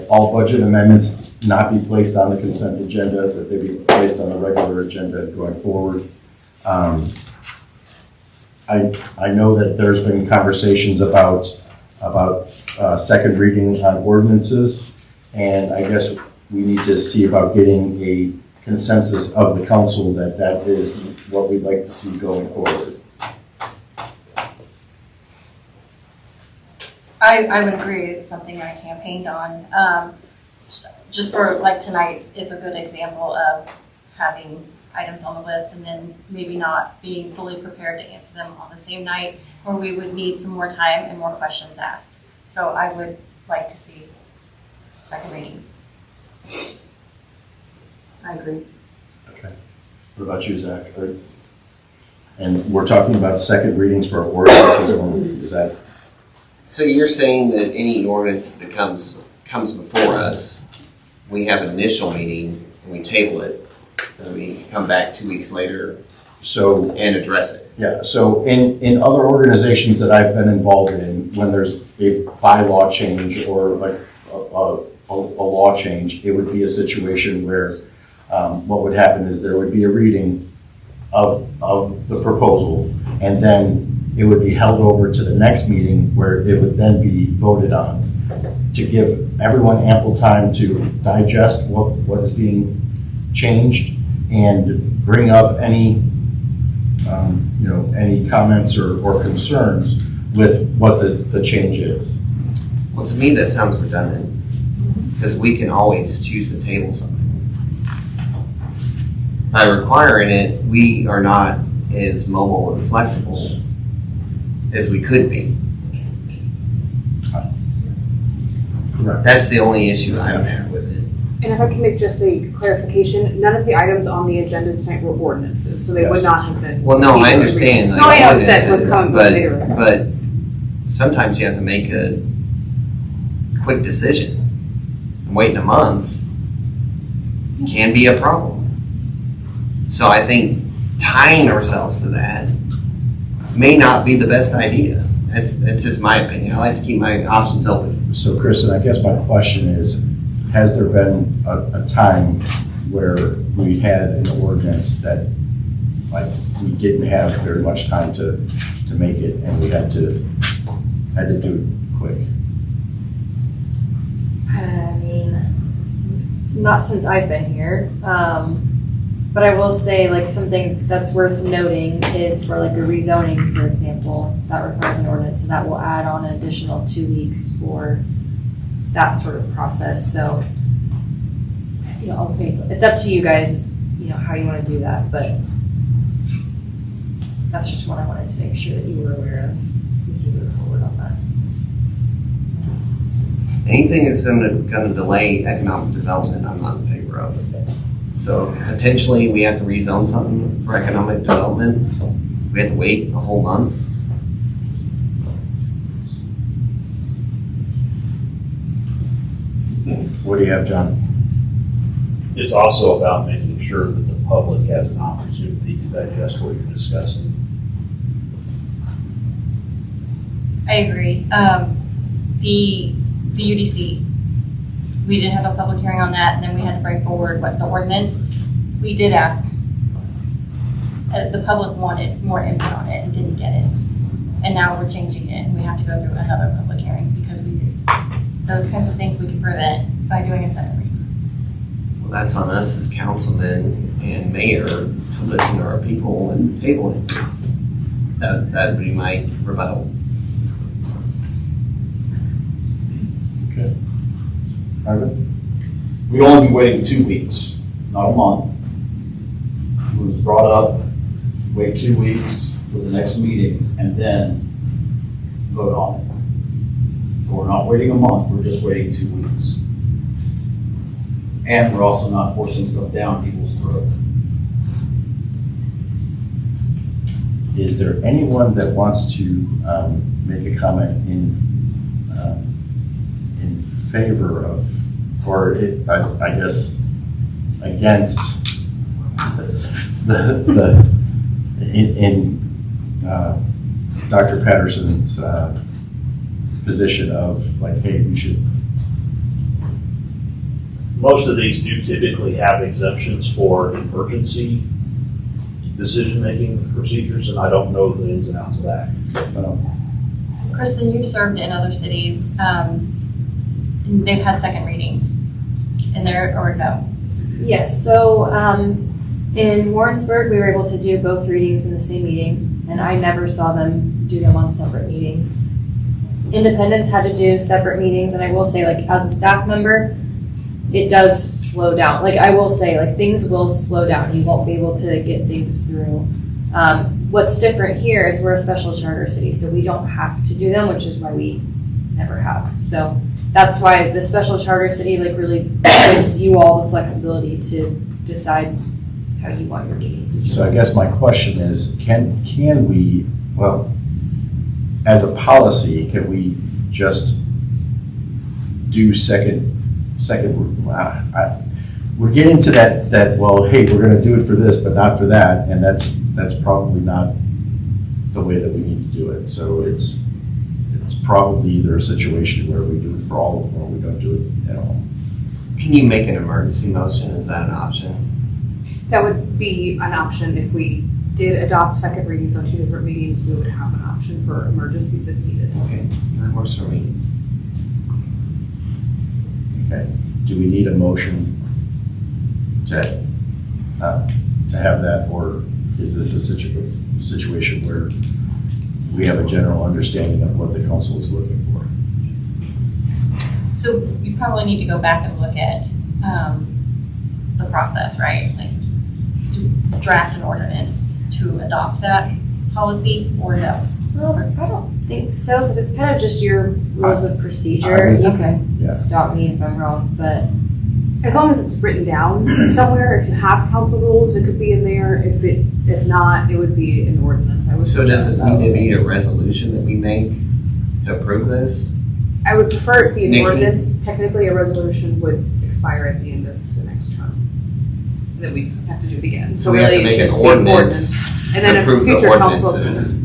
all budget amendments not be placed on the consent agenda, that they be placed on the regular agenda going forward. I know that there's been conversations about second reading on ordinances, and I guess we need to see about getting a consensus of the council that is what we'd like to see going forward. I would agree, it's something I campaigned on. Just for like tonight is a good example of having items on the list and then maybe not being fully prepared to answer them on the same night, or we would need some more time and more questions asked. So I would like to see second readings. I agree. Okay. What about you, Zach? And we're talking about second readings for ordinances only, is that? So you're saying that any ordinance that comes before us, we have an initial meeting and we table it, and we come back 2 weeks later and address it? Yeah, so in other organizations that I've been involved in, when there's a bylaw change or like a law change, it would be a situation where what would happen is there would be a reading of the proposal, and then it would be held over to the next meeting where it would then be voted on, to give everyone ample time to digest what is being changed and bring up any comments or concerns with what the change is. Well, to me, that sounds redundant, because we can always choose to table something. By requiring it, we are not as mobile and flexible as we could be. Correct. That's the only issue I have with it. And if I can make just a clarification, none of the items on the agenda tonight were ordinances, so they would not have been. Well, no, I understand. No, I know that was coming later. But sometimes you have to make a quick decision. And waiting a month can be a problem. So I think tying ourselves to that may not be the best idea. That's just my opinion. I like to keep my options open. So Kristen, I guess my question is, has there been a time where we had an ordinance that we didn't have very much time to make it, and we had to do it quick? I mean, not since I've been here. But I will say, like, something that's worth noting is for like a rezoning, for example, that requires an ordinance, so that will add on an additional 2 weeks for that sort of process. So, ultimately it's up to you guys, how you want to do that, but that's just what I wanted to make sure that you were aware of if you move forward on that. anything that's gonna delay economic development, I'm not in favor of. So potentially, we have to rezone something for economic development. We have to wait a whole month. What do you have, John? It's also about making sure that the public has an opportunity to digest what you're discussing. I agree. The UDC, we did have a public hearing on that, and then we had to bring forward the ordinance. We did ask, the public wanted more input on it and didn't get it. And now we're changing it, and we have to go through another public hearing because those kinds of things we can prevent by doing a second reading. Well, that's on us as councilmen and mayor to listen to our people and table it. That would be my rebuttal. Okay. Ivan? We'd only be waiting 2 weeks, not a month. It was brought up, wait 2 weeks for the next meeting and then vote on it. So we're not waiting a month, we're just waiting 2 weeks. And we're also not forcing stuff down people's throat. Is there anyone that wants to make a comment in favor of, or I guess against in Dr. Patterson's position of like, hey, we should. Most of these do typically have exemptions for emergency decision-making procedures, and I don't know the ins and outs of that. Kristen, you've served in other cities. They've had second readings in there, or no? Yes, so in Warrensburg, we were able to do both readings in the same meeting, and I never saw them do them on separate meetings. Independents had to do separate meetings, and I will say, like, as a staff member, it does slow down. Like, I will say, like, things will slow down. You won't be able to get things through. What's different here is we're a special charter city, so we don't have to do them, which is why we never have. So that's why the special charter city, like, really gives you all the flexibility to decide how you want your meetings. So I guess my question is, can we, well, as a policy, can we just do we're getting to that, well, hey, we're gonna do it for this, but not for that, and that's probably not the way that we need to do it. So it's probably either a situation where we do it for all of them, or we don't do it at all. Can you make an emergency motion? Is that an option? That would be an option if we did adopt second readings on 2 different meetings, we would have an option for emergencies if needed. Okay, that works for me. Okay, do we need a motion to have that, or is this a situation where we have a general understanding of what the council is looking for? So you probably need to go back and look at the process, right? Like, to draft an ordinance to adopt that policy, or no? Well, I don't think so, because it's kind of just your rules of procedure. You can stop me if I'm wrong, but As long as it's written down somewhere, if you have council rules, it could be in there. If not, it would be an ordinance. I would. So does it need to be a resolution that we make to approve this? I would prefer it be an Nikki? ordinance. Technically, a resolution would expire at the end of the next term. And then we have to do it again. So we have to really, make it's an just be ordinance And then to a approve the future council. ordinances.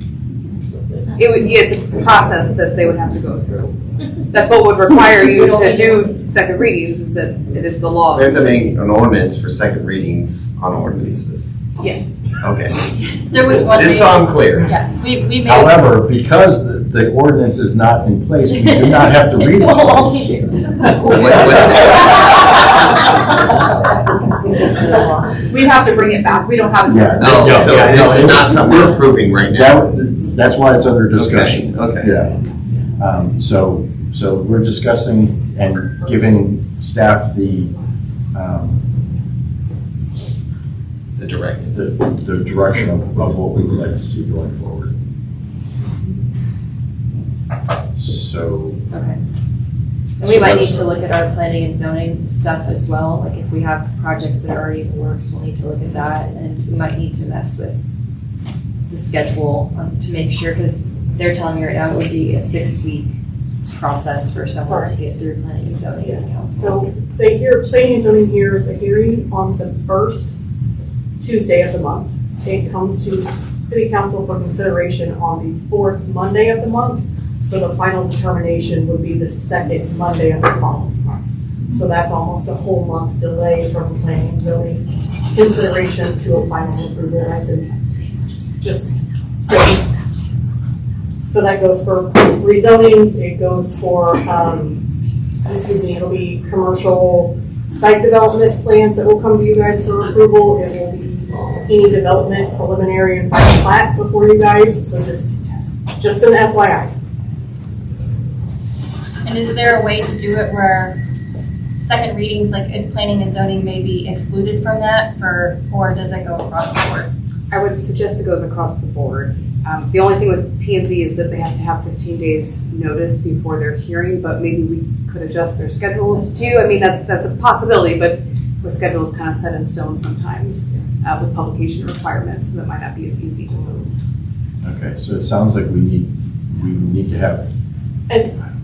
It's a process that they would have to go through. That's what would require you to do second readings, is that it is the law. We have to make an ordinance for second readings on ordinances. Yes. Okay. There was one. Just so I'm clear. Yeah, we made. However, because the ordinance is not in place, we do not have to read it twice. We'd have to bring it back. We don't have. Yeah. Oh, so this is not something we're approving right now. That's why it's under discussion. Okay. Yeah. So we're discussing and giving staff the directive. The direction of what we would like to see going forward. So. Okay. And We might need that's- to look at our planning and zoning stuff as well, like if we have projects that are already in the works, we'll need to look at that, and we might need to mess with the schedule, to make sure, because they're telling me right now it would be a 6-week process for someone to get through planning and zoning and council. So planning and zoning here is a hearing on the first Tuesday of the month. It comes to city council for consideration on the fourth Monday of the month. So the final determination would be the second Monday of the following month. So that's almost a whole month delay from planning and zoning consideration to a final approval. I said, just so that goes for rezonings, it goes for, it'll be commercial site development plans that will come to you guys for approval. It will be any development preliminary and final plat before you guys, so just an FYI. And is there a way to do it where second readings, like in planning and zoning, may be excluded from that, or does it go across the board? I would suggest it goes across the board. The only thing with P&Z is that they have to have 15 days notice before their hearing, but maybe we could adjust their schedules too. I mean, that's a possibility, but the schedule is kind of set in stone sometimes with publication requirements, so that might not be as easy to move. Okay, so it sounds like we need to have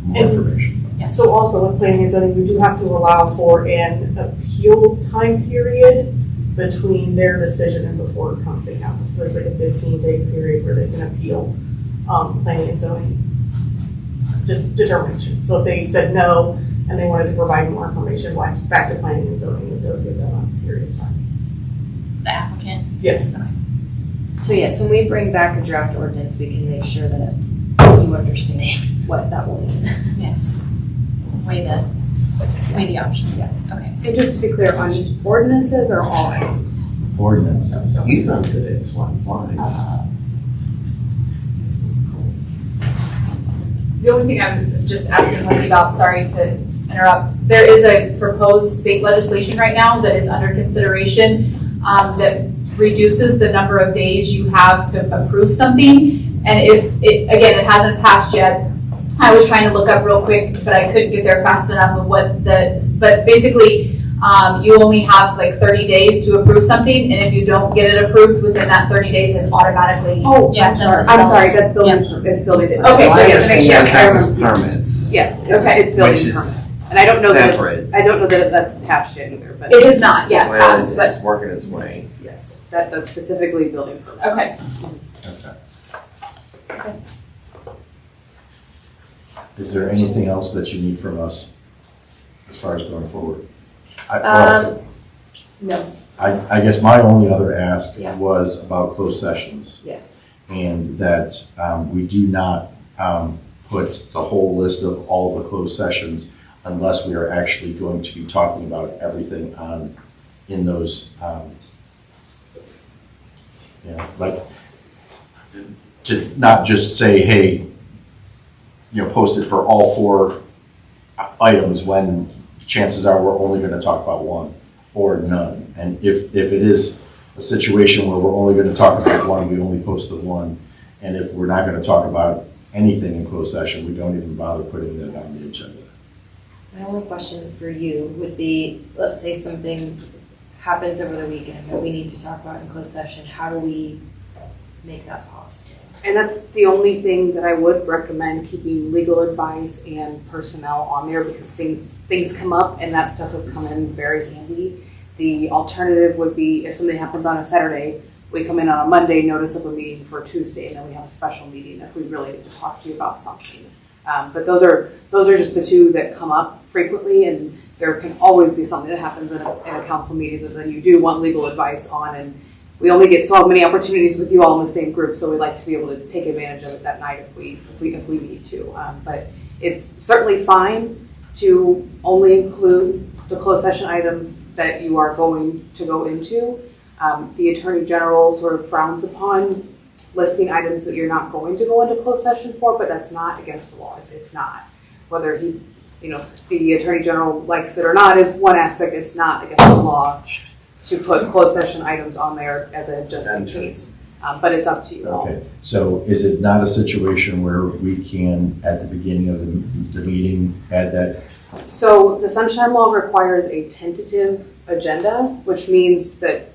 more information. So also with planning and zoning, we do have to allow for an appeal time period between their decision and before it comes to council. So there's like a 15-day period where they can appeal planning and zoning just determination. So if they said no and they wanted to provide more information, back to planning and zoning, it does give them a period of time. The applicant? Yes. So yes, when we bring back a draft ordinance, we can make sure that you understand what that will mean. Yes. Weigh the options. Yeah. Okay. And just to be clear, on ordinances or all items? Ordinances. You sound good at swap lines. The only thing I'm just asking Lindsay about, sorry to interrupt, there is a proposed state legislation right now that is under consideration that reduces the number of days you have to approve something. And if it hasn't passed yet, I was trying to look up real quick, but I couldn't get there fast enough of but basically, you only have like 30 days to approve something, and if you don't get it approved within that 30 days, it automatically. Oh, Yeah, I'm sorry, that's building, it's building. Okay, Well, I so guess make we sure have to have I is remember. permits. Yes, Okay. it's building Which is permits. And I don't know that separate. I don't know that that's passed yet either, but It is not yet Well, passed, it's but, working its way. yes, that's specifically building permits. okay. Okay. Is there anything else that you need from us as far as going forward? No, I guess my only other ask Yeah. was about closed sessions, yes. and that we do not put the whole list of all the closed sessions unless we are actually going to be talking about everything in those, like, to not just say, hey, post it for all 4 items when chances are we're only going to talk about one or none. And if it is a situation where we're only going to talk about one, we only post the one. And if we're not going to talk about anything in closed session, we don't even bother putting it on the agenda. My only question for you would be, let's say something happens over the weekend that we need to talk about in closed session. How do we make that possible? And that's the only thing that I would recommend, keeping legal advice and personnel on there, because things come up and that stuff has come in very handy. The alternative would be if something happens on a Saturday, we come in on a Monday, notice of a meeting for Tuesday, and then we have a special meeting if we really need to talk to you about something. But those are just the two that come up frequently, and there can always be something that happens in a council meeting that then you do want legal advice on, and we only get so many opportunities with you all in the same group, so we like to be able to take advantage of it that night if we need to. But it's certainly fine to only include the closed session items that you are going to go into. The Attorney General sort of frowns upon listing items that you're not going to go into closed session for, but that's not against the law. It's not. Whether the Attorney General likes it or not is one aspect. It's not against the law to put closed session items on there as a just in case. But it's up to you all. Okay, so is it not a situation where we can, at the beginning of the meeting, add that So the sunshine law requires a tentative agenda, which means that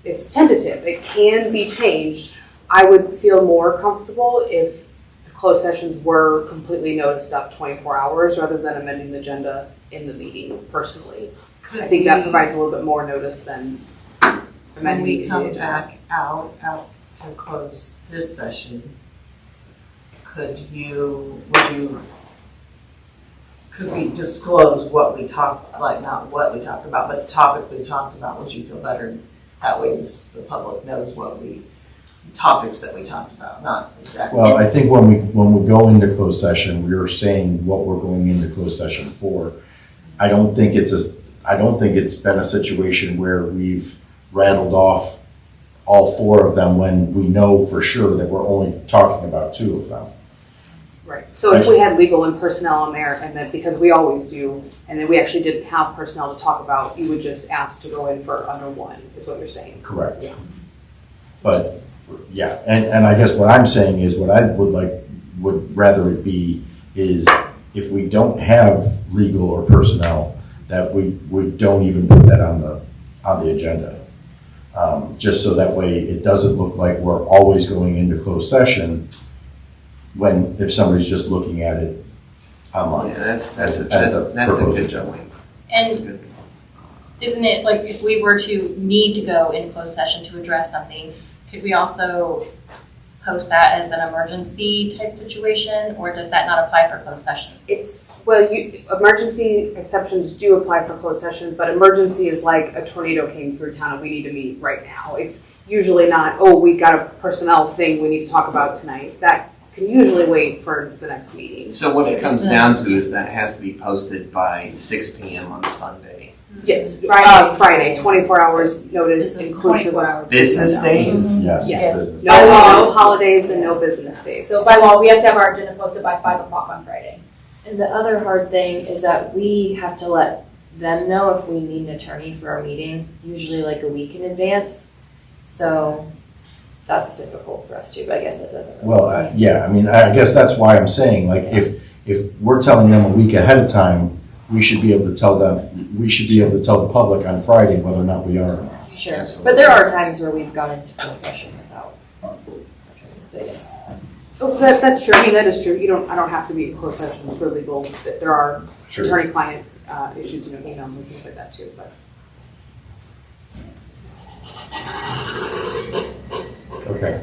it's tentative. It can be changed. I would feel more comfortable if the closed sessions were completely noticed up 24 hours rather than amending the agenda in the meeting personally. I think that provides a little bit more notice than When amending we the come agenda. back out to close this session, could we disclose what we talked, like not what we talked about, but the topic we talked about? Would you feel better? That way the public knows topics that we talked about, not exactly. Well, I think when we go into closed session, we are saying what we're going into closed session for. I don't think it's been a situation where we've rattled off all four of them when we know for sure that we're only talking about two of them. Right. So if we had legal and personnel on there, and then because we always do, and then we actually didn't have personnel to talk about, you would just ask to go in for under one, is what you're saying? Correct. Yeah. But, yeah, and I guess what I'm saying is what I would rather it be is if we don't have legal or personnel, that we don't even put that on the agenda. Just so that way it doesn't look like we're always going into closed session if somebody's just looking at it online. Yeah, that's a proposed good agenda. point. And isn't it like if we were to need to go in closed session to address something, could we also post that as an emergency type situation, or does that not apply for closed session? Emergency exceptions do apply for closed session, but emergency is like a tornado came through town and we need to meet right now. It's usually not, we got a personnel thing we need to talk about tonight. That can usually wait for the next meeting. So what it comes down to is that has to be posted by 6 p.m. on Sunday. Yes, Friday, 24 hours notice inclusive of Business days? Yes. Yes. No holidays and no business days. So by law, we have to have our agenda posted by 5 o'clock on Friday. And the other hard thing is that we have to let them know if we need an attorney for our meeting, usually like a week in advance. So that's difficult for us too, but I guess that doesn't really. Well, I guess that's why I'm saying, like, if we're telling them a week ahead of time, we should be able to tell the public on Friday whether or not we are. Sure, but there are times where we've gone into closed session without. But yes. That's true. I mean, that is true. I don't have to be in closed session for legal. There are True. attorney-client issues, emails and things like that too. But Okay.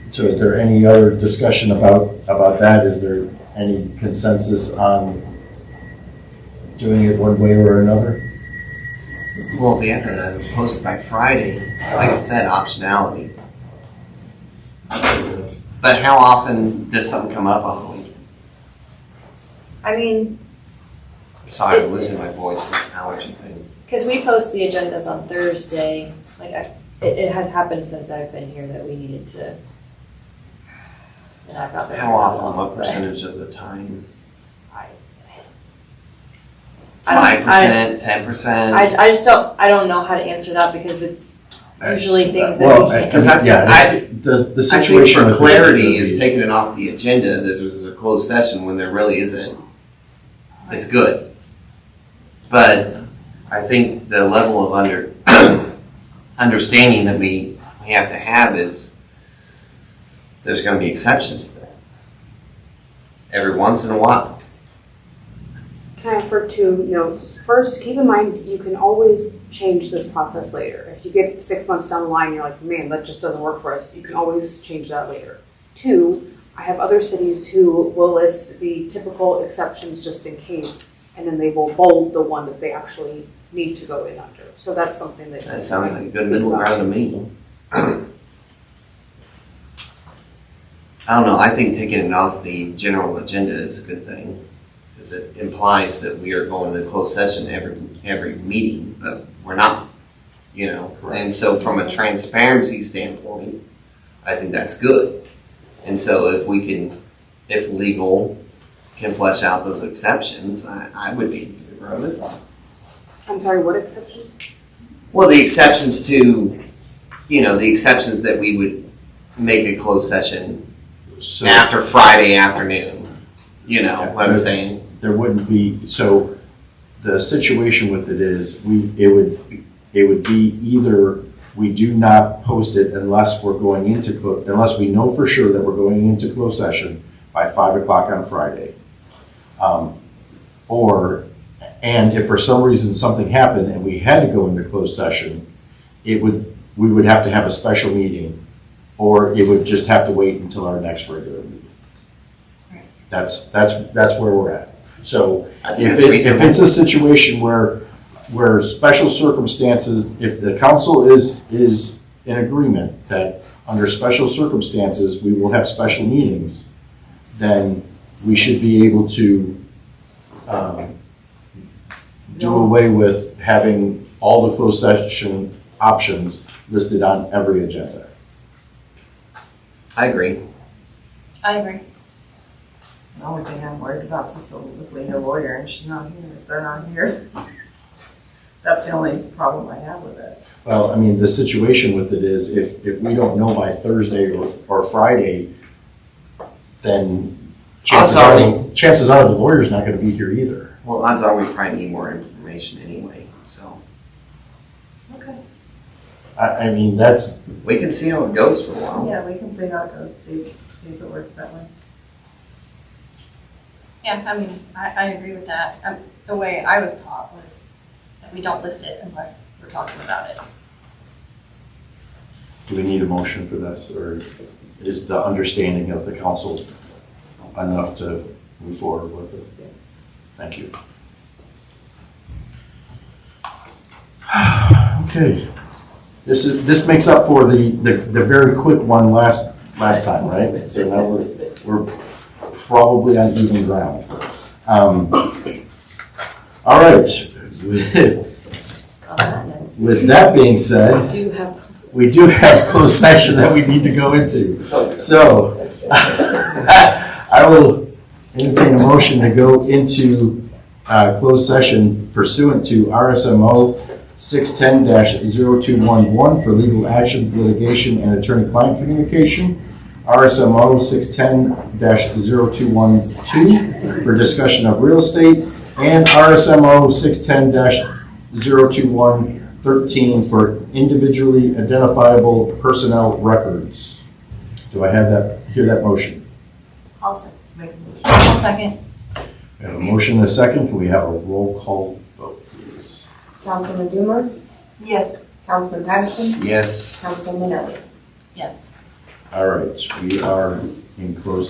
So is there any other discussion about that? Is there any consensus on doing it one way or another? Well, if we have to post it by Friday, like I said, optionality. But how often does something come up on the weekend? I mean, Sorry, I'm losing my voice, this allergy thing. because we post the agendas on Thursday, it has happened since I've been here that we needed to. And I've not been. How often, what percentage of the time? I don't- 5%, 10%? I just don't know how to answer that because it's usually things that we can't. Because the situation I think with for this is clarity gonna is be- taking it off the agenda that there's a closed session when there really isn't. It's good. But I think the level of understanding that we have to have is there's going to be exceptions to that. Every once in a while. can I offer 2 notes? First, keep in mind you can always change this process later. If you get 6 months down the line, and you're like, man, that just doesn't work for us. You can always change that later. 2, I have other cities who will list the typical exceptions just in case, and then they will bold the one that they actually need to go in under. So that's something that. That sounds like a good middle ground to me. I don't know, I think taking it off the general agenda is a good thing. Because it implies that we are going to closed session every meeting, but we're not, And so from a transparency standpoint, I think that's good. And so if legal can flesh out those exceptions, I would be in favor of it. I'm sorry, what exceptions? Well, the exceptions to, the exceptions that we would make a closed session after Friday afternoon. You know what I'm saying? There wouldn't be, so the situation with it is, it would be either we do not post it unless we're going into, unless we know for sure that we're going into closed session by 5 o'clock on Friday. And if for some reason something happened and we had to go into closed session, we would have to have a special meeting, or it would just have to wait until our next regular meeting. That's where we're at. So I think if that's reasonable. it's a situation where special circumstances, if the council is in agreement that under special circumstances, we will have special meetings, then we should be able to do away with having all the closed session options listed on every agenda. I agree. I agree. The only thing I'm worried about is if we need a lawyer and she's not here, if they're not here. That's the only problem I have with it. Well, I mean, the situation with it is if we don't know by Thursday or Friday, then chances are the lawyer's not gonna be here either. Well, odds are we probably need more information anyway, so. Okay. I mean, that's, We can see how it goes for a while. Yeah, we can see how it goes, see if it works that way. Yeah, I mean, I agree with that. The way I was taught was that we don't list it unless we're talking about it. do we need a motion for this, or is the understanding of the council enough to move forward with it? Thank you. Okay. This makes up for the very quick one last time, right? So now we're probably on even ground. All right. With that being said, we do have closed session that we need to go into. So I will entertain a motion to go into closed session pursuant to RSMO 610-0211 for legal actions, litigation, and attorney-client communication, RSMO 610-0212 for discussion of real estate, and RSMO 610-02113 for individually identifiable personnel records. Do I hear that motion? I'll make a motion. I'll second. We have a motion and a second. Can we have a roll call vote, please? Councilman Doomer, Yes. Councilman Patterson, Yes. Councilman Elliott. Yes. All right, we are in closed session.